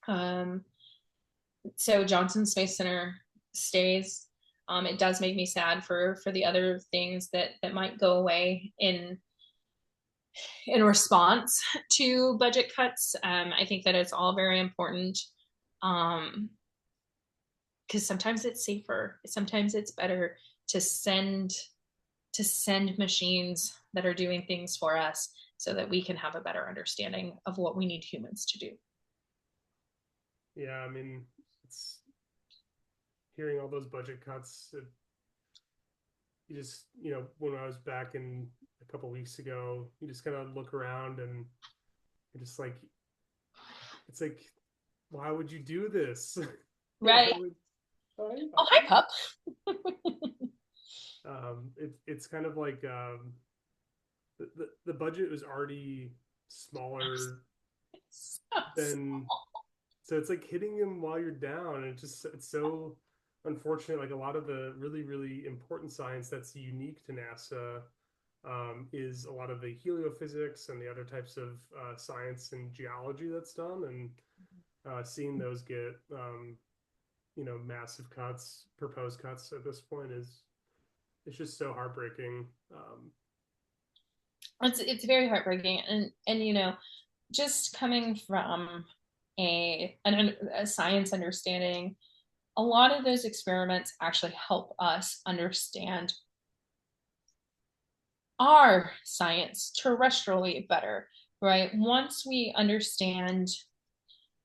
So Johnson Space Center stays. It does make me sad for the other things that might go away in response to budget cuts. I think that it's all very important, because sometimes it's safer. Sometimes it's better to send machines that are doing things for us so that we can have a better understanding of what we need humans to do. Yeah, I mean, it's hearing all those budget cuts. You just, when I was back in a couple weeks ago, you just kind of look around and you're just like, it's like, why would you do this? Right. Hi, pup. It's kind of like the budget was already smaller than, so it's like hitting them while you're down, and it's so unfortunate. Like a lot of the really, really important science that's unique to NASA is a lot of the heliophysics and the other types of science and geology that's done, and seeing those get massive cuts, proposed cuts at this point it's just so heartbreaking. It's very heartbreaking, and just coming from a science understanding, a lot of those experiments actually help us understand our science terrestrially better, right? Once we understand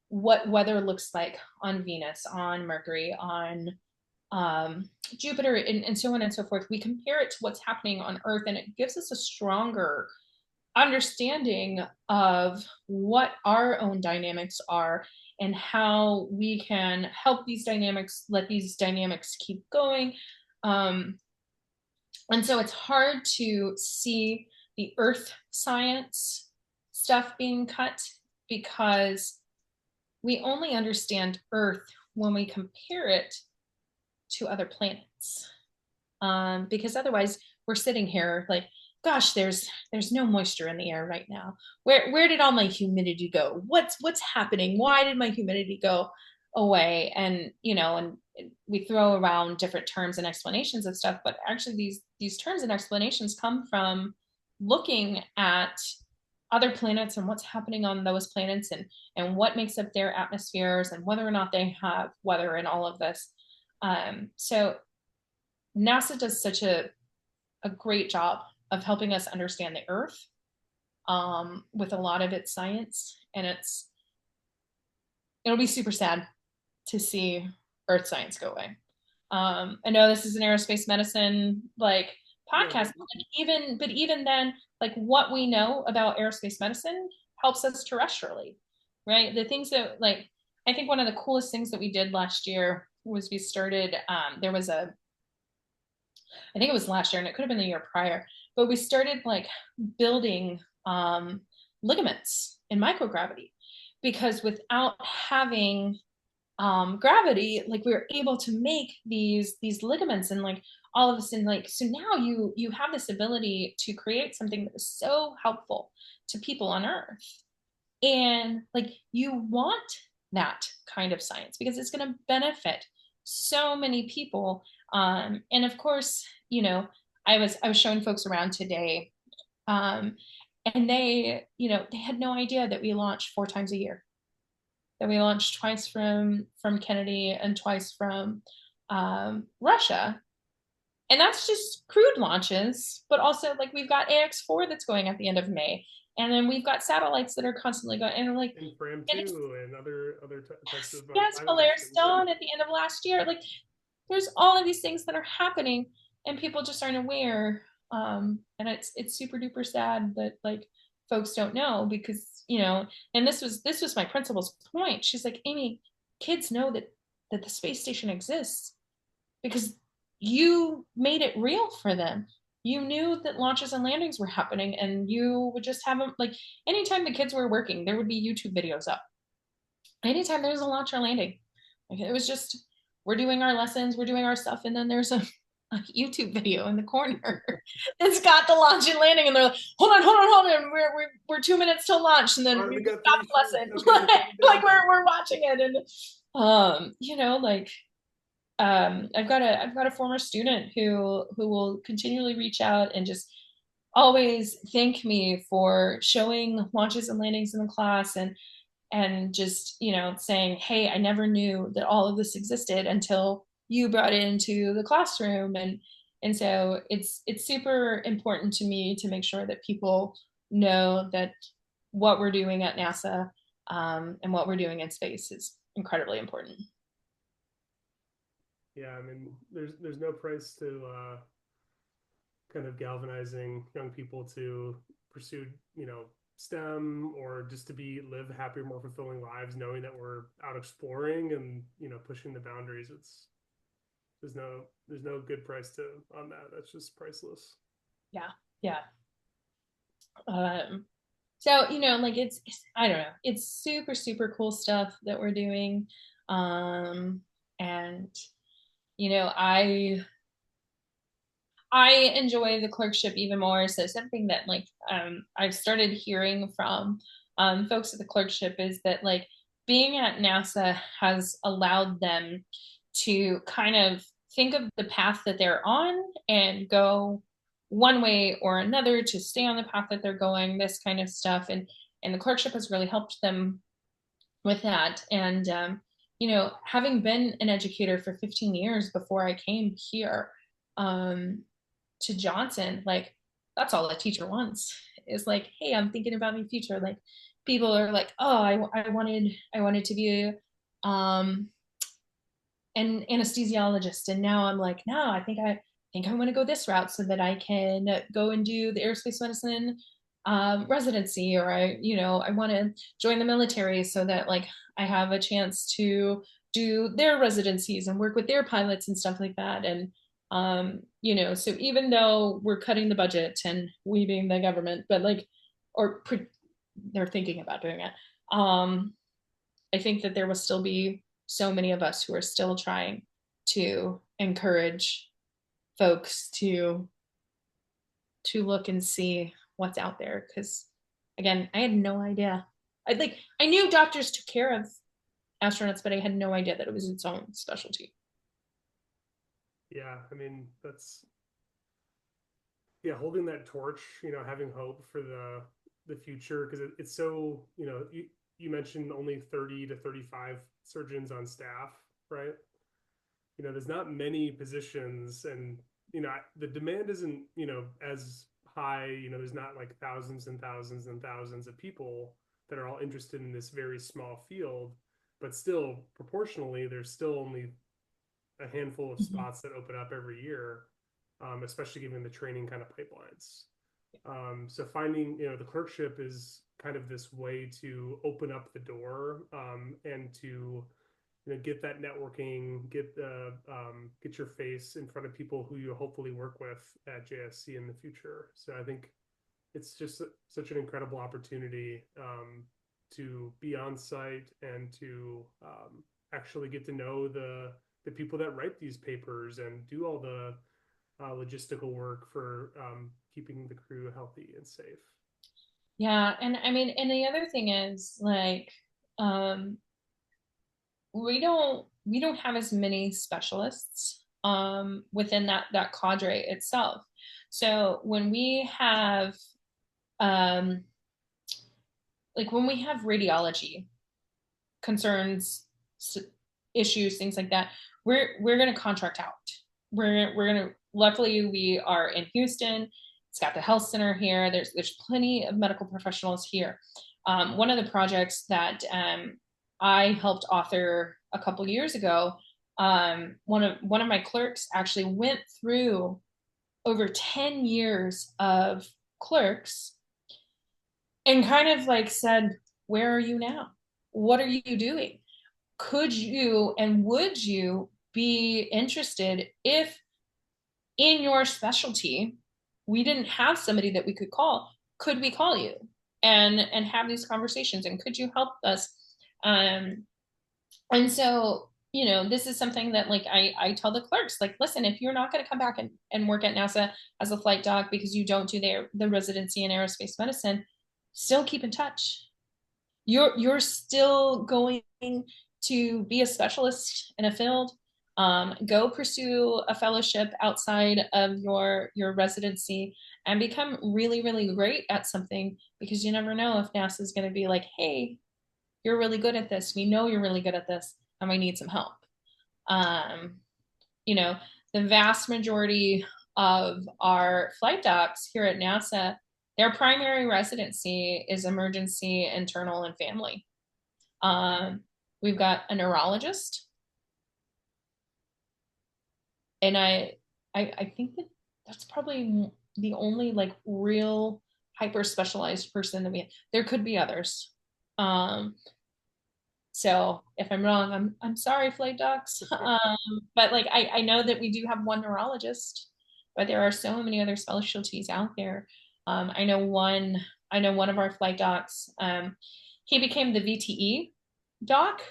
what weather looks like on Venus, on Mercury, on Jupiter, and so on and so forth, we compare it to what's happening on Earth, and it gives us a stronger understanding of what our own dynamics are and how we can help these dynamics, let these dynamics keep going. And so it's hard to see the Earth science stuff being cut because we only understand Earth when we compare it to other planets. because otherwise we're sitting here like, gosh, there's no moisture in the air right now. Where did all my humidity go? What's happening? Why did my humidity go away? And and we throw around different terms and explanations of stuff, but actually these terms and explanations come from looking at other planets and what's happening on those planets, and what makes up their atmospheres and whether or not they have weather and all of this. So NASA does such a great job of helping us understand the Earth, with a lot of its science, and it'll be super sad to see Earth science go away. I know this is an aerospace medicine like Yeah. podcast, but even then, like what we know about aerospace medicine helps us terrestrially, right? The things that like I think one of the coolest things that we did last year was we started. There was I think it was last year, and it could have been the year prior, but we started like building ligaments in microgravity, because without having gravity, like we were able to make these ligaments, and like all of a sudden, like so now you have this ability to create something that is so helpful to people on Earth, and like you want that kind of science because it's going to benefit so many people. And of course, I was showing folks around today, um, and they had no idea that we launch 4 times a year, that we launched twice from Kennedy and twice from Russia. And that's just crude launches, but also like we've got AX4 that's going at the end of May. And then we've got satellites that are constantly going, and like, And Fram and it's, 2 and other types of yes, pilot Polaris missions. Yeah. Dawn at the end of last year. Like, there's all of these things that are happening, and people just aren't aware. And it's super duper sad that like folks don't know, because and this was my principal's point. She's like, Amy, kids know that the space station exists because you made it real for them. You knew that launches and landings were happening, and you would just have them like anytime the kids were working, there would be YouTube videos up. Anytime there's a launch or landing, like it was just we're doing our lessons, we're doing our stuff, and then there's a YouTube video in the corner that's got the launch and landing, and they're like, hold on, we're 2 minutes till launch, and then All right, we we got stop three the shoots. lesson, Okay, like we're watching it, and like I've got a former student who will continually reach out and just always thank me for showing launches and landings in the class, and just saying, hey, I never knew that all of this existed until you brought it into the classroom. And so it's super important to me to make sure that people know that what we're doing at NASA, and what we're doing in space is incredibly important. Yeah, I mean, there's no price to kind of galvanizing young people to pursue, STEM, or just to be live happier, more fulfilling lives, knowing that we're out exploring and pushing the boundaries. There's no good price to on that. That's just priceless. Yeah, yeah. um so like it's I don't know, it's super super cool stuff that we're doing. And I enjoy the clerkship even more. So something that like I've started hearing from folks at the clerkship is that like being at NASA has allowed them to kind of think of the path that they're on and go one way or another to stay on the path that they're going, this kind of stuff. And the clerkship has really helped them with that. And having been an educator for 15 years before I came here, um, to Johnson, like that's all a teacher wants is like, hey, I'm thinking about my future. Like people are like, oh, I wanted to be um an anesthesiologist, and now I'm like, no, I think I want to go this route so that I can go and do the aerospace medicine residency, or I want to join the military so that like I have a chance to do their residencies and work with their pilots and stuff like that. And so even though we're cutting the budget, and we being the government, but like, or they're thinking about doing it, I think that there will still be so many of us who are still trying to encourage folks to look and see what's out there. Because again, I had no idea. I knew doctors took care of astronauts, but I had no idea that it was its own specialty. Yeah, I mean, that's yeah, holding that torch, having hope for the future, because it's so, you mentioned only 30 to 35 surgeons on staff, right? There's not many positions, and the demand isn't as high. There's not like thousands and thousands and thousands of people that are all interested in this very small field, but still proportionally there's still only a handful of Mhm. spots that open up every year, especially given the training kind of pipelines. So finding, the clerkship is kind of this way to open up the door, and to get that networking, get your face in front of people who you hopefully work with at JSC in the future. So I think it's just such an incredible opportunity, to be on site and to, actually get to know the people that write these papers and do all the logistical work for, keeping the crew healthy and safe. Yeah, and I mean, and the other thing is um, we don't have as many specialists within that cadre itself. So um, when we have radiology concerns, issues, things like that, we're going to contract out. We're going to. Luckily, we are in Houston. It's got the health center here. There's plenty of medical professionals here. One of the projects that I helped author a couple years ago, one of my clerks actually went through over 10 years of clerks and kind of like said, "Where are you now? What are you doing? Could you and would you be interested if in your specialty we didn't have somebody that we could call? Could we call you and have these conversations? And could you help us?" Um, and so, this is something that like I tell the clerks, like, listen, if you're not going to come back and work at NASA as a flight doc because you don't do the residency in aerospace medicine, still keep in touch. You're still going to be a specialist in a field. Go pursue a fellowship outside of your residency and become really, really great at something, because you never know if NASA is going to be like, hey, you're really good at this. We know you're really good at this, and we need some help. Um, you know, the vast majority of our flight docs here at NASA, their primary residency is emergency, internal, and family. Um, we've got a neurologist, and I think that that's probably the only like real hyper specialized person that we have. There could be others. Um, So if I'm wrong, I'm sorry, flight docs. But like I know that we do have one neurologist, but there are so many other specialties out there. I know one of our flight docs. He became the VTE doc,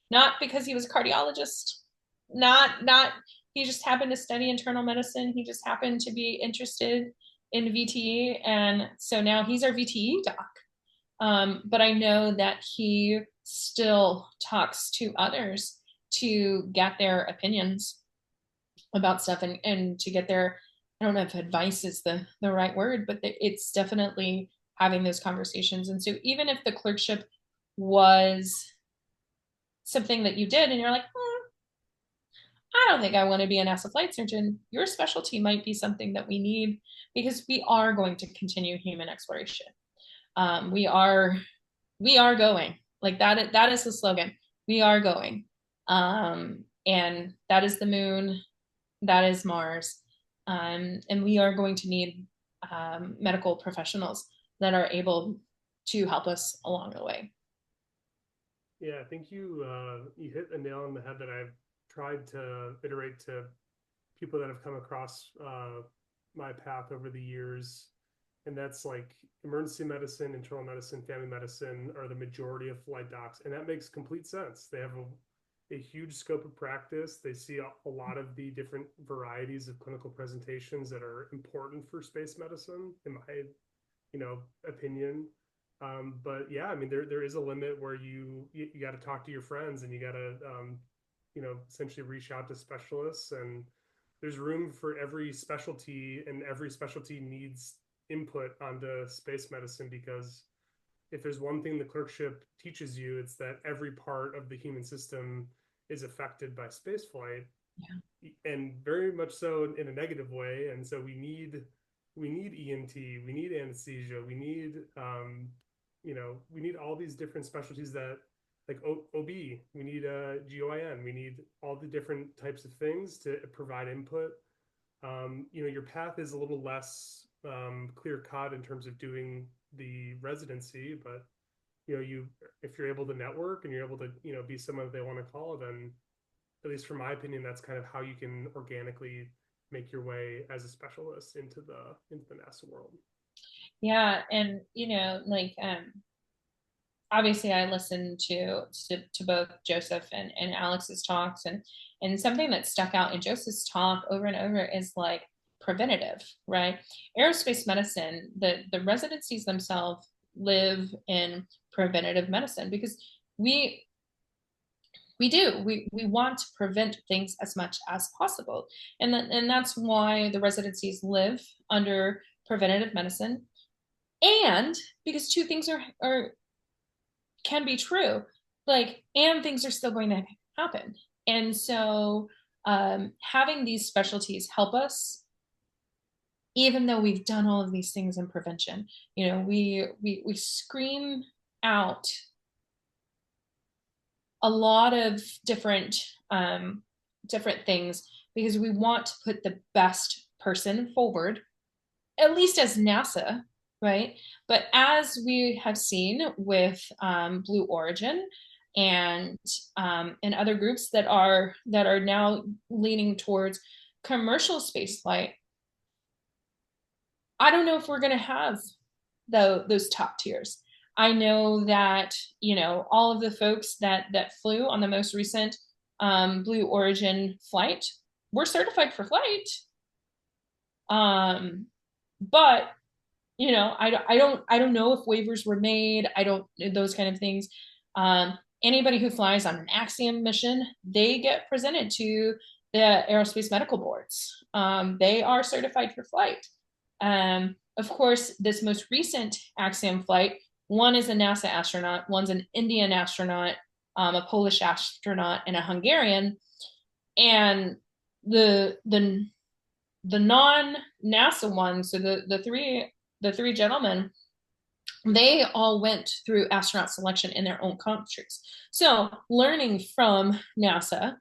not because he was a cardiologist, not he just happened to study internal medicine. He just happened to be interested in VTE, and so now he's our VTE doc. But I know that he still talks to others to get their opinions about stuff, and to get their, I don't know if advice is the right word, but it's definitely having those conversations. And so even if the clerkship was something that you did and you're like, I don't think I want to be an NASA flight surgeon, your specialty might be something that we need, because we are going to continue human exploration. We are going, like that is the slogan. We are going, and that is the moon, that is Mars, and we are going to need medical professionals that are able to help us along the way. Yeah, I think you hit a nail on the head that I've tried to iterate to people that have come across, my path over the years, and that's like emergency medicine, internal medicine, family medicine are the majority of flight docs, and that makes complete sense. They have a huge scope of practice. They see a lot of the different varieties of clinical presentations that are important for space medicine, in my, opinion. But yeah, I mean, there is a limit where you got to talk to your friends, and you got to, essentially reach out to specialists. And there's room for every specialty, and every specialty needs input onto space medicine, because if there's one thing the clerkship teaches you, it's that every part of the human system is affected by spaceflight, Yeah. and very much so in a negative way. And so we need ENT, we need anesthesia, we need all these different specialties, that like OB, we need GYN, we need all the different types of things to provide input. Your path is a little less clear cut in terms of doing the residency, but you if you're able to network and you're able to be someone they want to call, then at least from my opinion, that's kind of how you can organically make your way as a specialist into the NASA world. Yeah, and like obviously I listened to both Joseph and Alex's talks, and something that stuck out in Joseph's talk over and over is like preventative, right? Aerospace medicine, the residencies themselves live in preventative medicine, because we we want to prevent things as much as possible, and that's why the residencies live under preventative medicine. And because two things are can be true, like, and things are still going to happen. And so having these specialties help us, even though we've done all of these things in prevention. We scream out a lot of different things, because we want to put the best person forward, at least as NASA, right? But as we have seen with Blue Origin and other groups that are now leaning towards commercial spaceflight, I don't know if we're going to have those top tiers. I know that all of the folks that flew on the most recent Blue Origin flight were certified for flight. But I don't know if waivers were made. I don't, those kind of things. Anybody who flies on an Axiom mission, they get presented to the Aerospace medical boards. They are certified for flight. Of course, this most recent Axiom flight, one is a NASA astronaut, one's an Indian astronaut, a Polish astronaut, and a Hungarian. And the non-NASA ones, so the three gentlemen, they all went through astronaut selection in their own countries. So learning from NASA,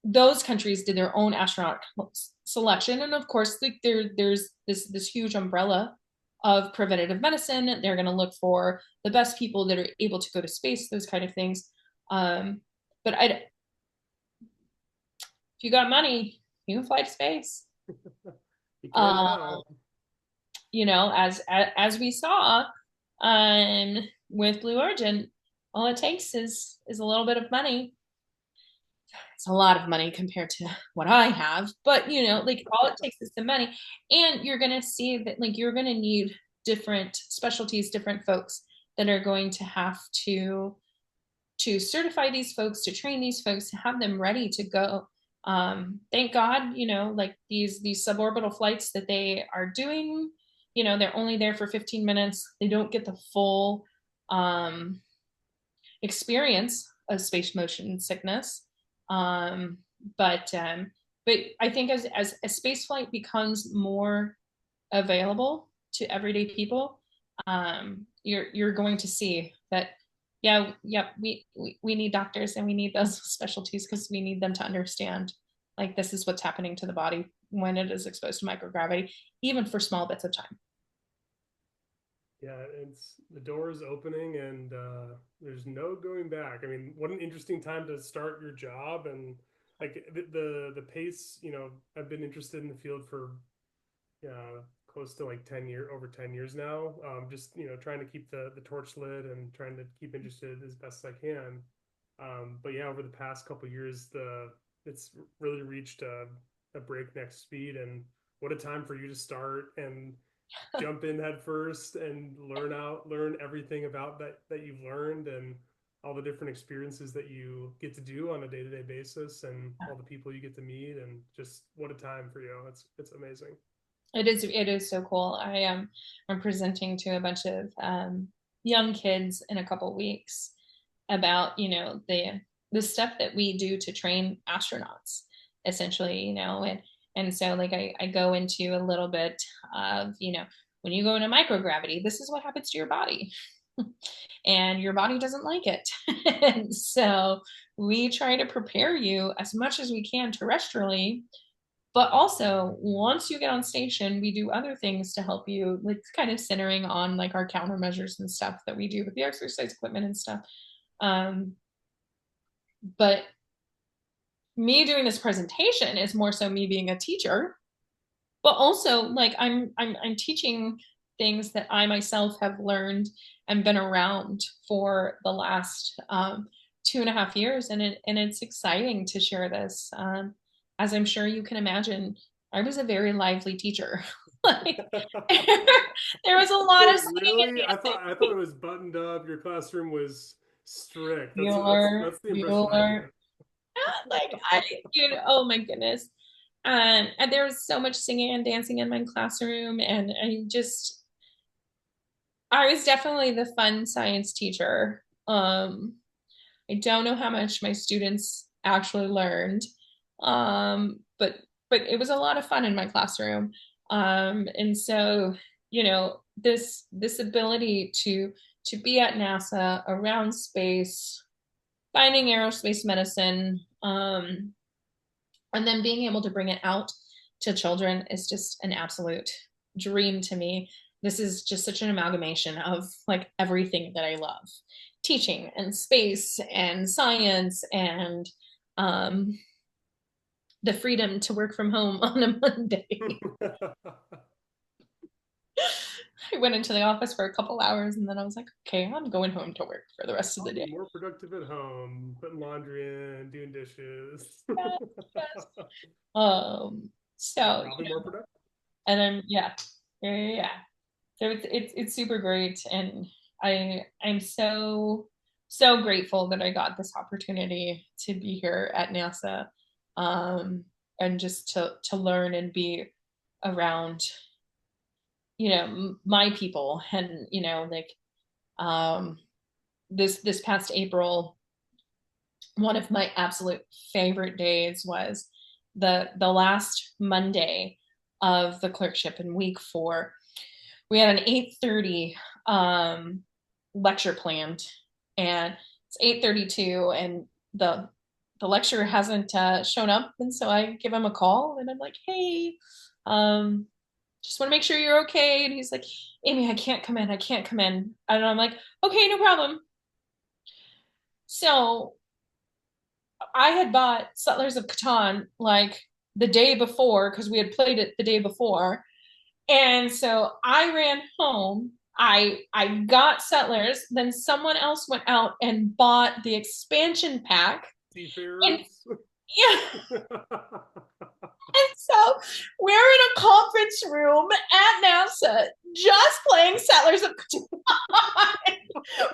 those countries did their own astronaut selection, and of course, like there's this huge umbrella of preventative medicine. They're going to look for the best people that are able to go to space, those kind of things. But if you got money, you can fly to space. You can now. As we saw with Blue Origin, all it takes is a little bit of money. It's a lot of money compared to what I have, but like, all it takes is the money. And you're going to see that, like, you're going to need different specialties, different folks that are going to have to certify these folks, to train these folks, to have them ready to go. Thank God, like these suborbital flights that they are doing, they're only there for 15 minutes. They don't get the full experience of space motion sickness. Um, but I think as space flight becomes more available to everyday people, you're going to see that, yeah, we need doctors, and we need those specialties, because we need them to understand, like, this is what's happening to the body when it is exposed to microgravity, even for small bits of time. Yeah, the door is opening, and there's no going back. I mean, what an interesting time to start your job. And like the pace. I've been interested in the field for close to like over 10 years now. Just trying to keep the torch lit, and trying to keep interested as best as I can. But yeah, over the past couple of years, it's really reached a breakneck speed, and what a time for you to start and jump in head first and learn everything about that you've learned, and all the different experiences that you get to do on a day-to-day basis, and all the people you get to meet, and just what a time for you. It's amazing. It is so cool. I'm presenting to a bunch of young kids in a couple weeks about, the stuff that we do to train astronauts, essentially, and so like I go into a little bit of, when you go into microgravity, this is what happens to your body. And your body doesn't like it. And so we try to prepare you as much as we can terrestrially, but also once you get on station, we do other things to help you, like kind of centering on like our countermeasures and stuff that we do with the exercise equipment and stuff. um, but me doing this presentation is more so me being a teacher, but also like I'm teaching things that I myself have learned and been around for the last 2.5 years, and it's exciting to share this. As I'm sure you can imagine, I was a very lively teacher. Like there was a lot Wait, of singing really? and I thought it was buttoned up. Your classroom was strict. dancing. That's the impression I Bueller. get. Like oh my goodness. And there was so much singing and dancing in my classroom, and I was definitely the fun science teacher. I don't know how much my students actually learned, but it was a lot of fun in my classroom. And so, this ability to be at NASA around space, finding aerospace medicine, and then being able to bring it out to children is just an absolute dream to me. This is just such an amalgamation of like everything that I love: teaching and space and science and um, the freedom to work from home on a Monday. I went into the office for a couple hours and then I was like, okay, I'm going home to work for the rest of I'll the be day. more productive at home, putting laundry in, doing dishes. Yes, yes. So, I'll be more productive. and I'm, yeah, yeah, yeah, yeah. So it's super great, and I'm so grateful that I got this opportunity to be here at NASA, and just to learn and be around, my people, and like um, this past April, one of my absolute favorite days was the last Monday of the clerkship in week 4. We had an 8:30 lecture planned, and it's 8:32, and the lecturer hasn't shown up, and so I give him a call and I'm like, hey, um just want to make sure you're okay. And he's like, Amy, I can't come in. And I'm like, okay, no problem. So I had bought Settlers of Catan like the day before because we had played it the day before. And so I ran home. I got Settlers, then someone else went out and bought the expansion pack. And Seafarers. yeah, and so we're in a conference room at NASA just playing Settlers of Catan,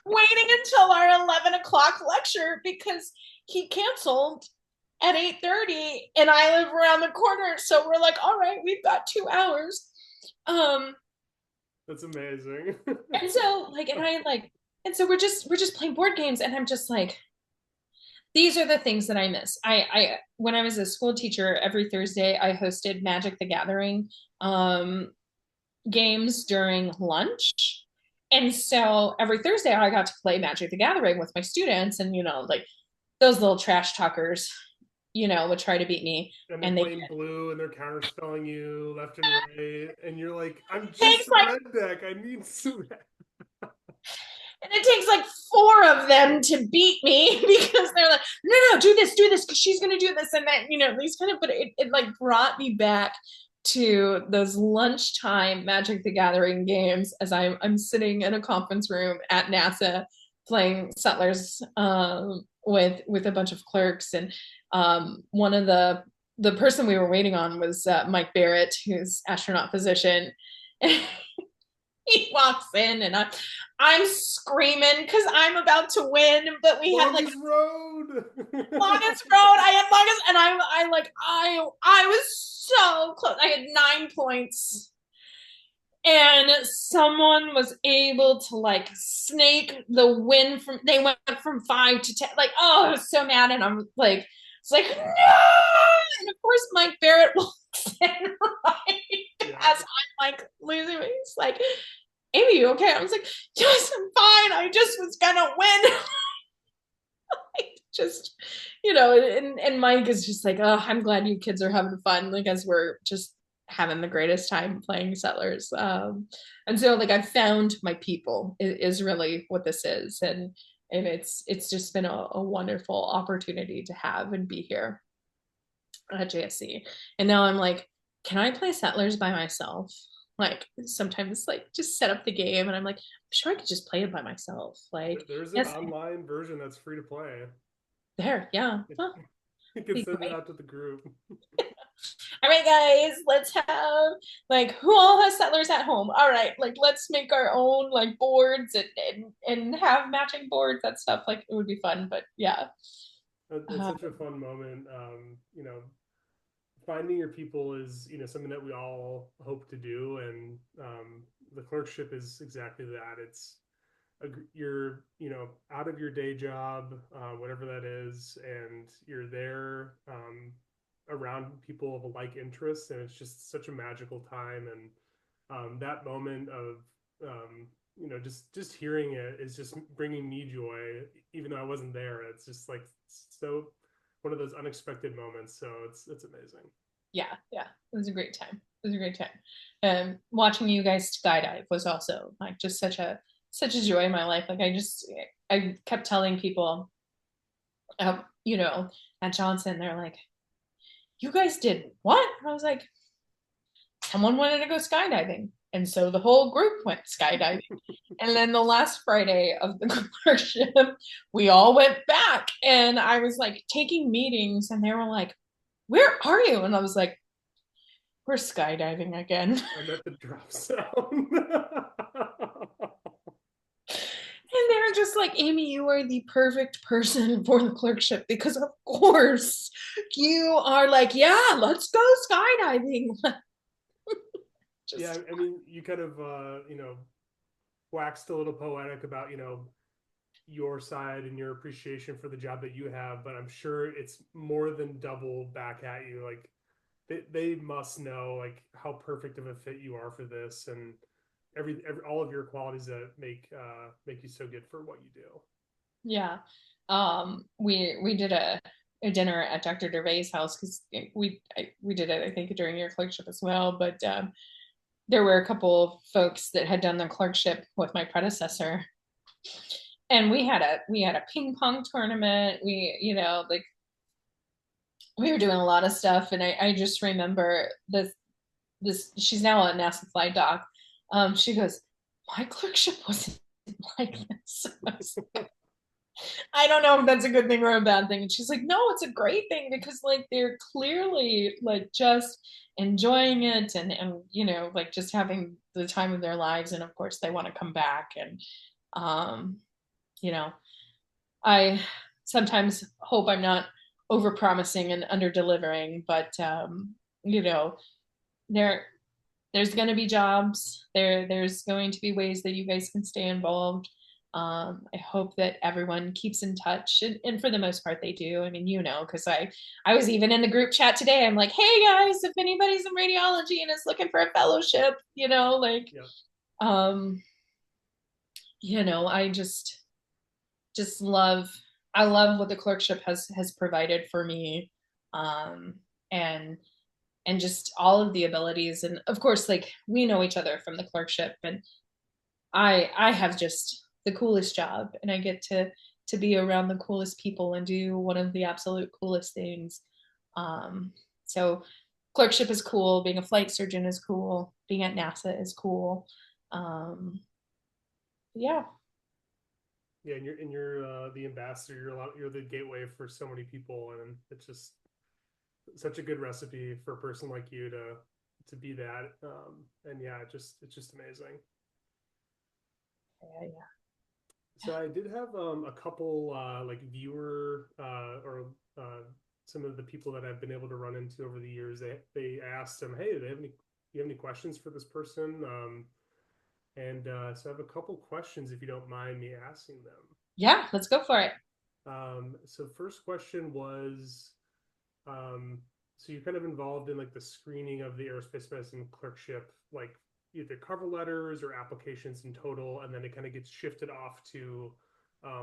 waiting until our 11 o'clock lecture because he canceled at 8:30 and I live around the corner. So we're like, all right, we've got 2 hours. Um, That's amazing. and so like, and so we're just playing board games, and I'm just like, these are the things that I miss. I when I was a school teacher, every Thursday I hosted Magic the Gathering games during lunch. And so every Thursday I got to play Magic the Gathering with my students, and like those little trash talkers, would try to beat me. And they're And they playing blue and they're counterspelling you left and right. And you're like, I'm takes just like red deck. I need some. and it takes like 4 of them to beat me because they're like, no, do this, because she's gonna do this, and then these kind of, but it like brought me back to those lunchtime Magic the Gathering games as I'm sitting in a conference room at NASA playing Settlers with a bunch of clerks, and one of the person we were waiting on was Mike Barrett, who's astronaut physician. He walks in, and I'm screaming because I'm about to win, but we had like Longest road. longest road. I had longest, and I was so close. I had 9 points, and someone was able to like snake the win from. They went from 5 to 10. Like, oh, I was so mad, and I'm like, it's like no. And of course, Mike Barrett walks in right as I'm like losing. He's like, Amy, you okay? I was like, yes, I'm fine. I just was gonna win. Just, and Mike is just like, oh, I'm glad you kids are having fun, like as we're just having the greatest time playing Settlers. And so like I've found my people is really what this is. And it's just been a wonderful opportunity to have and be here at JSC. And now I'm like, can I play Settlers by myself? Like sometimes like just set up the game and I'm like, I'm sure I could just play it by myself. Like, There's an yes, online version that's free to play. there, yeah. Huh, You can be send it great. out to the group. All right, guys, let's have like who all has Settlers at home? All right, like let's make our own like boards and have matching boards, that stuff. Like it would be fun, but yeah. It's Uh, such a fun moment. Finding your people is something that we all hope to do, and the clerkship is exactly that. It's you're out of your day job, whatever that is, and you're there around people of a like interest, and it's just such a magical time. And that moment of just hearing it is just bringing me joy, even though I wasn't there. It's just like so one of those unexpected moments. So it's amazing. yeah, yeah, it was a great time. It was a great time. Watching you guys skydive was also like just such a joy in my life. Like I kept telling people, you know, at Johnson, they're like, "You guys did what?" I was like, "Someone wanted to go skydiving." And so the whole group went skydiving. And then the last Friday of the clerkship, we all went back. And I was like taking meetings, and they were like, "Where are you?" And I was like, "We're skydiving again." I'm at the drop zone. And they're just like, Amy, you are the perfect person for the clerkship because, of course, you are like, yeah, let's go skydiving. Yeah, Just, I mean, you kind of waxed a little poetic about your side and your appreciation for the job that you have, but I'm sure it's more than double back at you. Like they must know like how perfect of a fit you are for this, and every all of your qualities that make you so good for what you do. yeah. We did a dinner at Dr. Gervais' house because we did it, I think, during your clerkship as well. But there were a couple of folks that had done the clerkship with my predecessor, and we had a ping pong tournament. Like we were doing a lot of stuff, and I just remember this. She's now a NASA flight doc. She goes, my clerkship wasn't like this. I don't know if that's a good thing or a bad thing. And she's like, no, it's a great thing because like they're clearly like just enjoying it and like just having the time of their lives. And of course they want to come back. And um, you know, I sometimes hope I'm not over promising and under delivering, but you know, there there's going to be jobs there's going to be ways that you guys can stay involved. I hope that everyone keeps in touch, and for the most part they do. I mean, because I was even in the group chat today. I'm like, hey guys, if anybody's in radiology and is looking for a fellowship, like Yeah. um I just love I love what the clerkship has provided for me. And just all of the abilities, and of course like we know each other from the clerkship, and I have just the coolest job, and I get to be around the coolest people and do one of the absolute coolest things. So clerkship is cool, being a flight surgeon is cool, being at NASA is cool. um, yeah. Yeah, and you're the ambassador. You're the gateway for so many people, and it's just such a good recipe for a person like you to be that. And yeah, it's just amazing. Yeah, yeah. So I did have a couple like viewer or some of the people that I've been able to run into over the years. They asked them, hey, do they have any, do you have any questions for this person? And so I have a couple questions if you don't mind me asking them. Yeah, let's go for it. So first question was, um, so you're kind of involved in like the screening of the aerospace medicine clerkship, like either cover letters or applications in total, and then it kind of gets shifted off to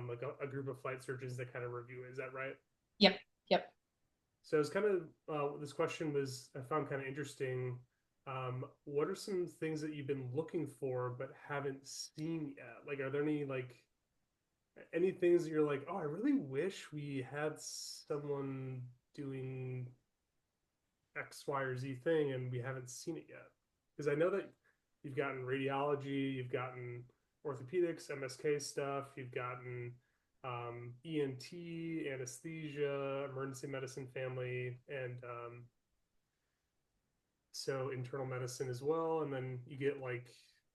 like a group of flight surgeons that kind of review. Is that right? Yep, yep. So it's kind of this question was I found kind of interesting. What are some things that you've been looking for but haven't seen yet? Like, are there any things that you're like, oh, I really wish we had someone doing X, Y, or Z thing, and we haven't seen it yet. Because I know that you've gotten radiology, you've gotten orthopedics, MSK stuff, you've gotten ENT, anesthesia, emergency medicine family, and so internal medicine as well. And then you get like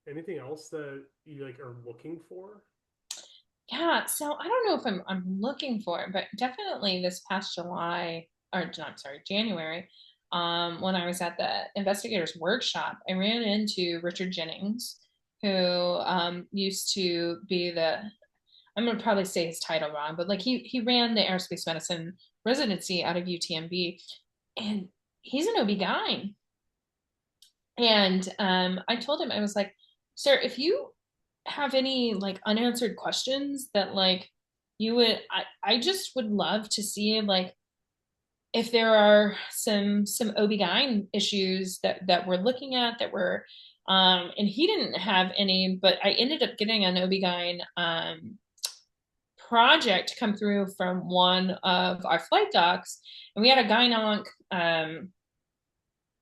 anything else that you like are looking for. Yeah, so I don't know if I'm looking for it, but definitely this past July, or no, I'm sorry, January, when I was at the investigators workshop, I ran into Richard Jennings, who used to be the, I'm gonna probably say his title wrong, but like he ran the aerospace medicine residency out of UTMB, and he's an OB-GYN. And I told him, I was like, sir, if you have any like unanswered questions that like you would, I just would love to see like if there are some OB-GYN issues that we're looking at that we're and he didn't have any, but I ended up getting an OB-GYN project come through from one of our flight docs, and we had a gynonc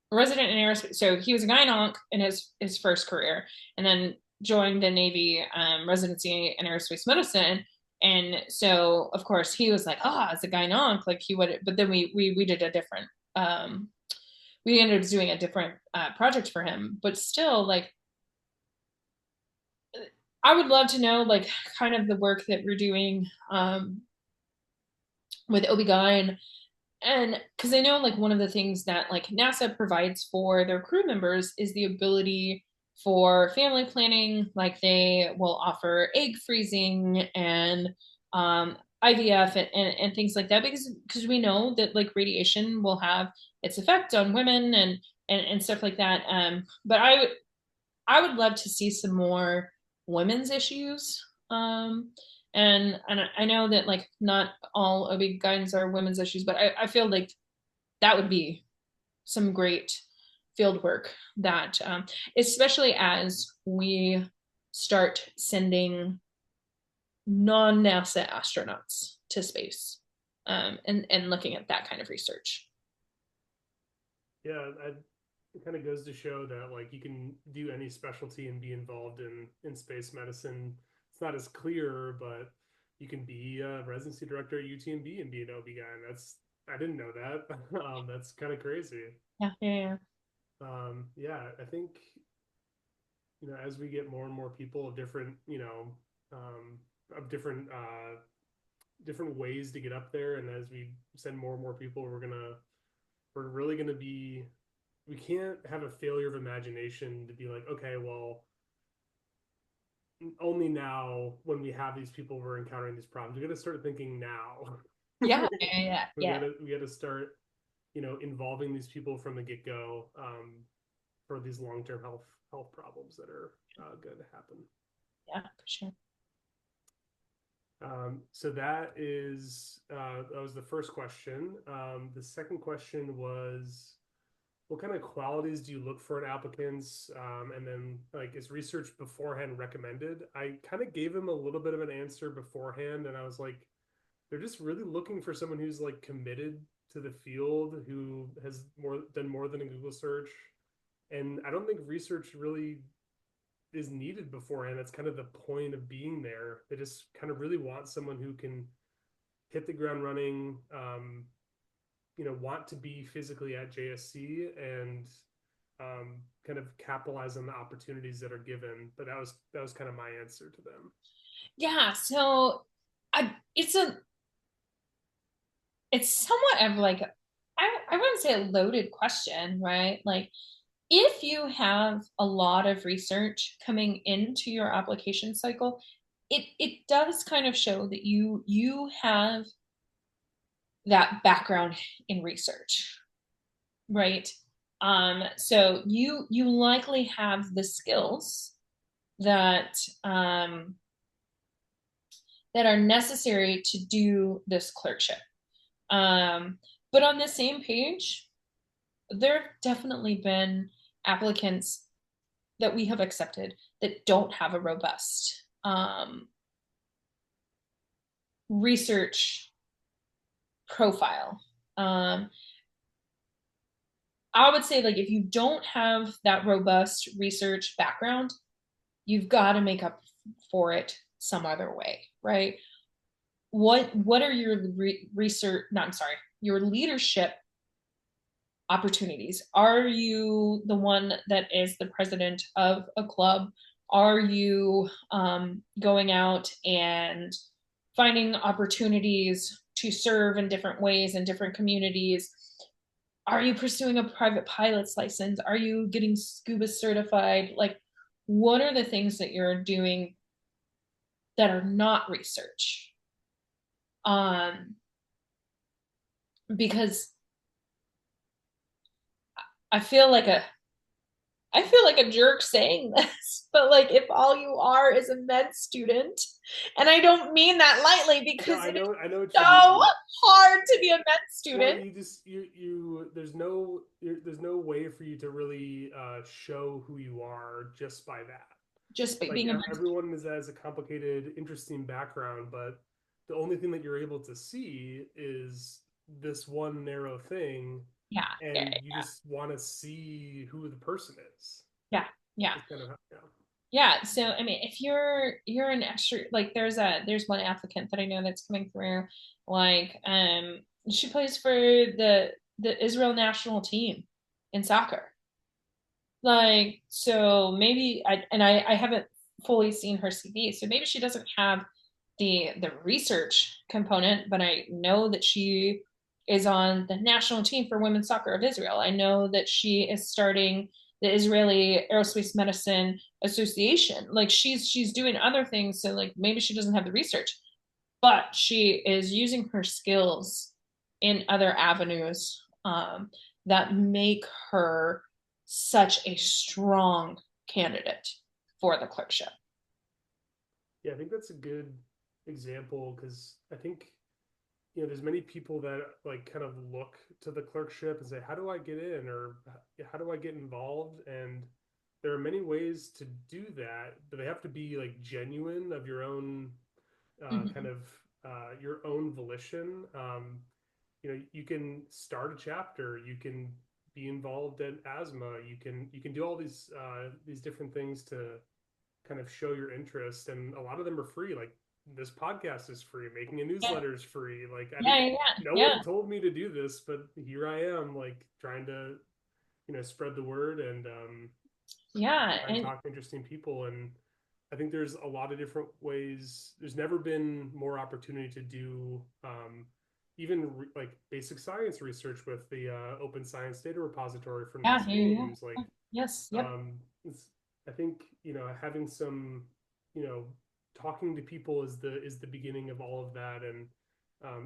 resident in aerospace. So he was a gynonc in his first career, and then joined the Navy residency in aerospace medicine. And so, of course, he was like, "Ah, oh, as a gynonc, like he would." But then we did a different. We ended up doing a different project for him, but still, like, I would love to know, like, kind of the work that we're doing with OB-GYN. And because I know like one of the things that like NASA provides for their crew members is the ability for family planning. Like they will offer egg freezing and IVF and things like that, because we know that like radiation will have its effect on women and stuff like that. But I would love to see some more women's issues. And I know that like not all OB-GYNs are women's issues, but I feel like that would be some great field work that, especially as we start sending non-NASA astronauts to space, and looking at that kind of research. Yeah, it kind of goes to show that like you can do any specialty and be involved in space medicine. It's not as clear, but you can be a residency director at UTMB and be an OB-GYN. That's I didn't know that. That's kind of crazy. Yeah, yeah, yeah. Yeah, I think as we get more and more people of different of different ways to get up there, and as we send more and more people, we're really gonna be we can't have a failure of imagination to be like, okay, well, only now when we have these people we're encountering these problems. We got to start thinking now. Yeah, yeah, yeah, yeah. We got to start, involving these people from the get go for these long term health problems that are going to happen. Yeah, for sure. So that was the first question. The second question was, what kind of qualities do you look for in applicants? And then, like, is research beforehand recommended? I kind of gave him a little bit of an answer beforehand, and I was like, they're just really looking for someone who's like committed to the field, who has done more than a Google search. And I don't think research really is needed beforehand. That's kind of the point of being there. They just kind of really want someone who can hit the ground running, want to be physically at JSC and kind of capitalize on the opportunities that are given. But that was kind of my answer to them. Yeah, so it's somewhat of like I wouldn't say a loaded question, right? Like if you have a lot of research coming into your application cycle, it does kind of show that you have that background in research, right? So you likely have the skills that that are necessary to do this clerkship. But on the same page, there have definitely been applicants that we have accepted that don't have a robust research profile. I would say, like, if you don't have that robust research background, you've got to make up for it some other way, right? What are your research? No, I'm sorry, your leadership opportunities? Are you the one that is the president of a club? Are you going out and finding opportunities to serve in different ways in different communities? Are you pursuing a private pilot's license? Are you getting scuba certified? Like, what are the things that you're doing that are not research? Because I feel like a I feel like a jerk saying this, but like if all you are is a med student, and I don't mean that lightly No, because I it is know, I know what so you mean. hard to be a med Well, student. you just there's no way for you to really show who you are just by that. Just by Like being a med everyone has a complicated, interesting background, but the only thing that you're able to see is this one narrow thing, yeah, yeah, and you just want to see who the person is. yeah, yeah. It's kind of yeah. Yeah, so I mean, if you're an extra, like there's one applicant that I know that's coming through, like she plays for the Israel national team in soccer. Like, so maybe I haven't fully seen her CV, so maybe she doesn't have the research component, but I know that she is on the national team for women's soccer of Israel. I know that she is starting the Israeli Aerospace Medicine Association. Like she's doing other things, so like maybe she doesn't have the research, but she is using her skills in other avenues that make her such a strong candidate for the clerkship. Yeah, I think that's a good example because I think there's many people that like kind of look to the clerkship and say, how do I get in or how do I get involved? And there are many ways to do that, but they have to be like genuine of your own kind Mm-hmm. of your own volition. You can start a chapter, you can be involved in asthma, you can do all these different things to kind of show your interest, and a lot of them are free. Like this podcast is free, making a Yeah, newsletter is free. Like I yeah, didn't, yeah, no yeah, one told me to do this, but here I am, like trying to spread the word and yeah, try and and talk to interesting people. And I think there's a lot of different ways. There's never been more opportunity to do even like basic science research with the open science data repository from yeah, these yeah, teams. yeah. Like Yes, yep, um, I think having some you know talking to people is the beginning of all of that. And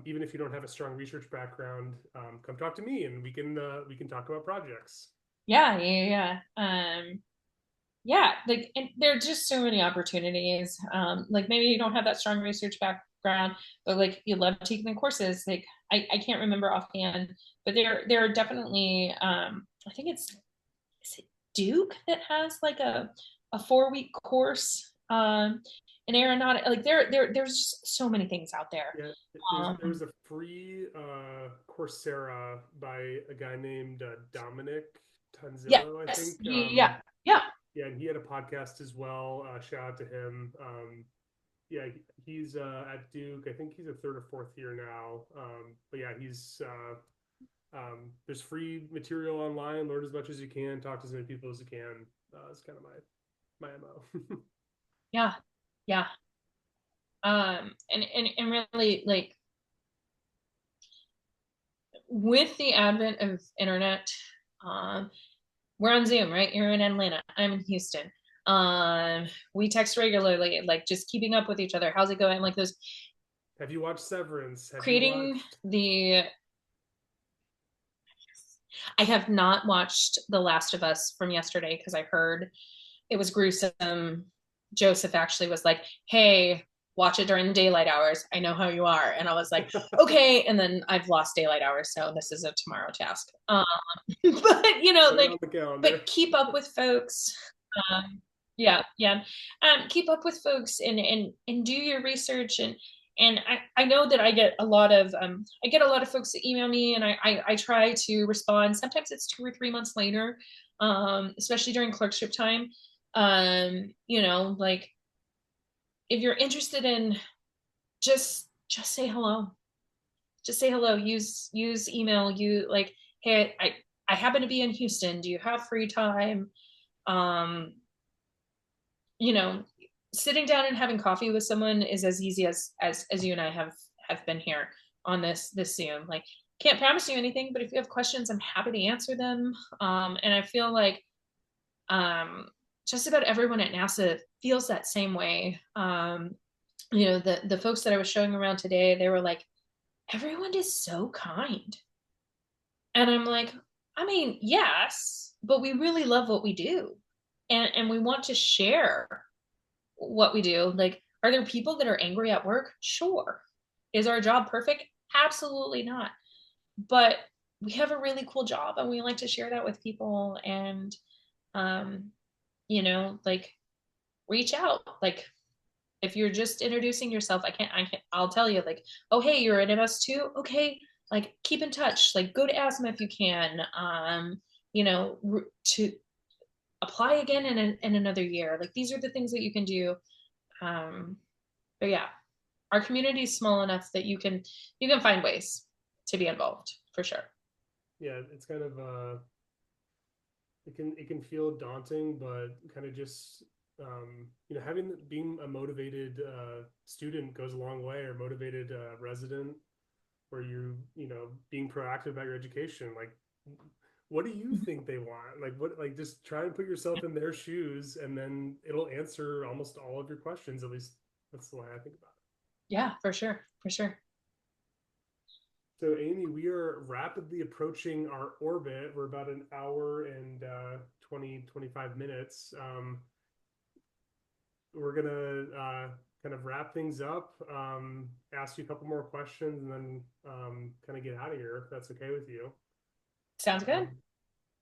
even if you don't have a strong research background, come talk to me and we can talk about projects. yeah, yeah, yeah. Like, and there are just so many opportunities. Like maybe you don't have that strong research background, but like you love taking the courses. Like I can't remember offhand, but there are definitely. I think is it Duke that has like a 4 week course in aeronautic. Like there's just so many things out there. Yeah, there's Um, a free Coursera by a guy named Dominic Tanzillo, I yes, think. yeah, yeah, Yeah, and he had a podcast as well. Shout out to him. Yeah, he's at Duke. I think he's a third or fourth year now. But yeah, he's there's free material online. Learn as much as you can. Talk to as many people as you can. It's kind of my mo. Yeah, yeah. And really, like, with the advent of internet, um, we're on Zoom, right? You're in Atlanta. I'm in Houston. We text regularly, like just keeping up with each other. How's it going? Like those Have you watched Severance? Have you creating watched? the I have not watched The Last of Us from yesterday because I heard it was gruesome. Joseph actually was like, "Hey, watch it during the daylight hours. I know how you are." And I was like, "Okay." And then I've lost daylight hours, so this is a tomorrow task. But Put it like, on the calendar. but keep up with folks. Yeah, yeah. Keep up with folks and do your research and I know that I get a lot of folks that email me and I try to respond. Sometimes it's 2 or 3 months later, especially during clerkship time. Like if you're interested in just say hello. Just say hello. Use email. You like, hey, I happen to be in Houston. Do you have free time? Um, you know, Sitting down and having coffee with someone is as easy as you and I have been here on this Zoom. Like, can't promise you anything, but if you have questions, I'm happy to answer them. And I feel like just about everyone at NASA feels that same way. The folks that I was showing around today, they were like, everyone is so kind, and I'm like, I mean, yes, but we really love what we do, and we want to share what we do. Like, are there people that are angry at work? Sure. Is our job perfect? Absolutely not. But we have a really cool job and we like to share that with people and um like reach out. Like if you're just introducing yourself, I'll tell you like, oh hey, you're an MS2? Okay, like keep in touch. Like go to asthma if you can. To apply again in another year. Like these are the things that you can do. Um, but yeah, our community is small enough that you can find ways to be involved for sure. Yeah, it's kind of it can feel daunting, but kind of just having being a motivated student goes a long way, or motivated resident, where you being proactive about your education. Like, what do you think they want? Like, what, like, just try and put yourself in their shoes, and then it'll answer almost all of your questions. At least that's the way I think about it. Yeah, for sure, for sure. So, Amy, we are rapidly approaching our orbit. We're about an hour and 25 minutes. We're going to kind of wrap things up, ask you a couple more questions, and then kind of get out of here if that's okay with you. Sounds good. Um,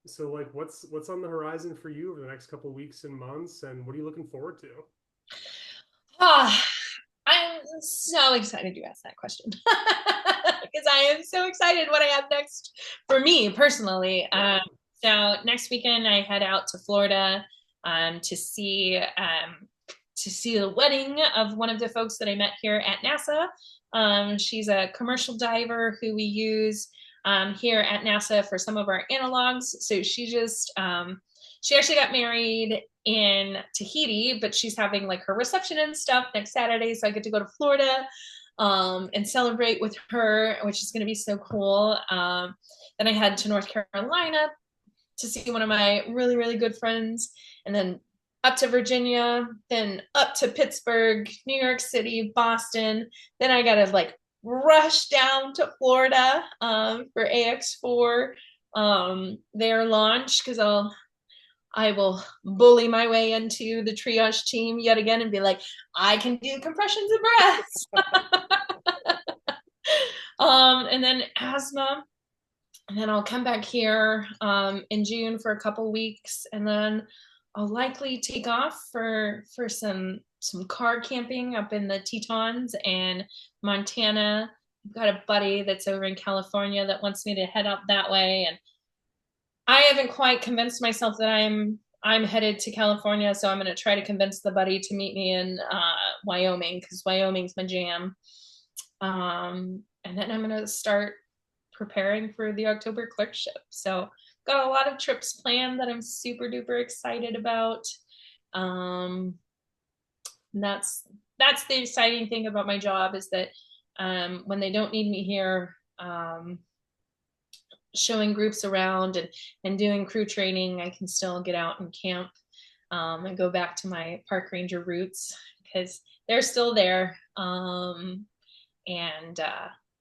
so, like, what's on the horizon for you over the next couple weeks and months, and what are you looking forward to? Ah, I'm so excited you asked that question because I am so excited what I have next for me personally. Yeah. So next weekend I head out to Florida to see the wedding of one of the folks that I met here at NASA. She's a commercial diver who we use here at NASA for some of our analogs. So she actually got married in Tahiti, but she's having like her reception and stuff next Saturday. So I get to go to Florida and celebrate with her, which is going to be so cool. Then I head to North Carolina to see one of my really, really good friends, and then up to Virginia, then up to Pittsburgh, New York City, Boston. Then I got to like rush down to Florida for AX4 their launch because I will bully my way into the triage team yet again and be like, I can do compressions and breaths. And then asthma. And then I'll come back here in June for a couple weeks, and then I'll likely take off for some car camping up in the Tetons and Montana. I've got a buddy that's over in California that wants me to head up that way, and I haven't quite convinced myself that I'm I'm headed to California, so I'm going to try to convince the buddy to meet me in Wyoming because Wyoming's my jam. And then I'm going to start preparing for the October clerkship. So got a lot of trips planned that I'm super duper excited about. Um, and that's the exciting thing about my job is that when they don't need me here, showing groups around and doing crew training, I can still get out and camp and go back to my park ranger roots because they're still there. And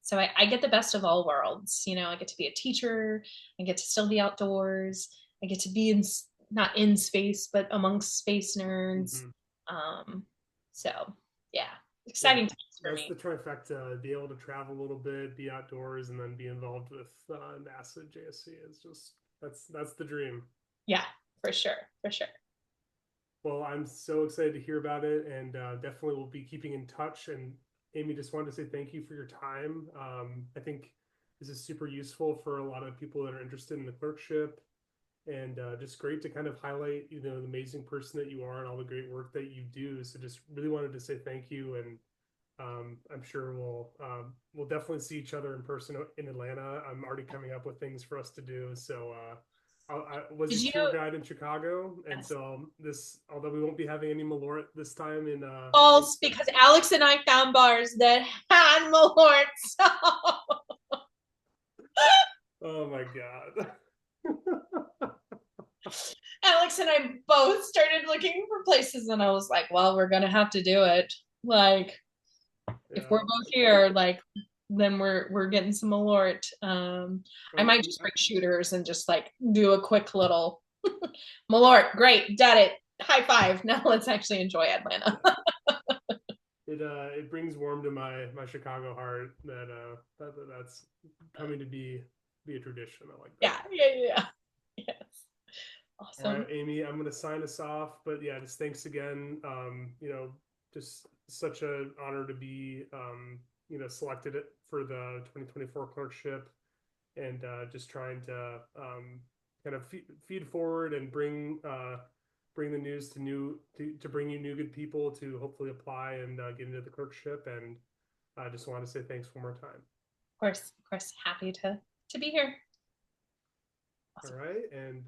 so I get the best of all worlds. You know, I get to be a teacher, I get to still be outdoors, I get to be in not in space, but amongst space nerds. So yeah, Yeah, exciting times for that's me. the trifecta. Be able to travel a little bit, be outdoors, and then be involved with NASA JSC is just that's the dream. Yeah, for sure, for sure. Well, I'm so excited to hear about it, and definitely we'll be keeping in touch. And Amy, just wanted to say thank you for your time. I think this is super useful for a lot of people that are interested in the clerkship, and just great to kind of highlight, the amazing person that you are and all the great work that you do. So just really wanted to say thank you, and I'm sure we'll definitely see each other in person in Atlanta. I'm already coming up with things for us to do. So I was Did your you tour guide in Chicago, and yes. so this, although we won't be having any Malort this time in False because Alex and I found bars that had Malort. So oh my god. Alex and I both started looking for places, and I was like, "Well, we're gonna have to do it. Like, if we're Yeah. both here, like, then we're getting some Malort. I Oh, might just bring shooters and just like do a quick little Malort. Great, done it. High five. Now let's actually enjoy Atlanta. yeah. It brings warm to my Chicago heart that's coming to be a tradition. I like Yeah, that. yeah, yeah. Yes. All right, Awesome. Amy, I'm going to sign us off. But yeah, just thanks again. Just such an honor to be, selected for the 2024 clerkship, and just trying to kind of feed forward and bring the news to bring you new good people to hopefully apply and get into the clerkship. And I just want to say thanks one more time. Of course, happy to be here. All Awesome. right, and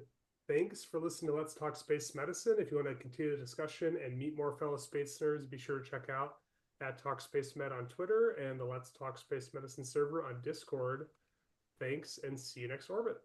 thanks for listening to Let's Talk Space Medicine. If you want to continue the discussion and meet more fellow space nerds, be sure to check out at Talk Space Med on Twitter and the Let's Talk Space Medicine server on Discord. Thanks, and see you next orbit.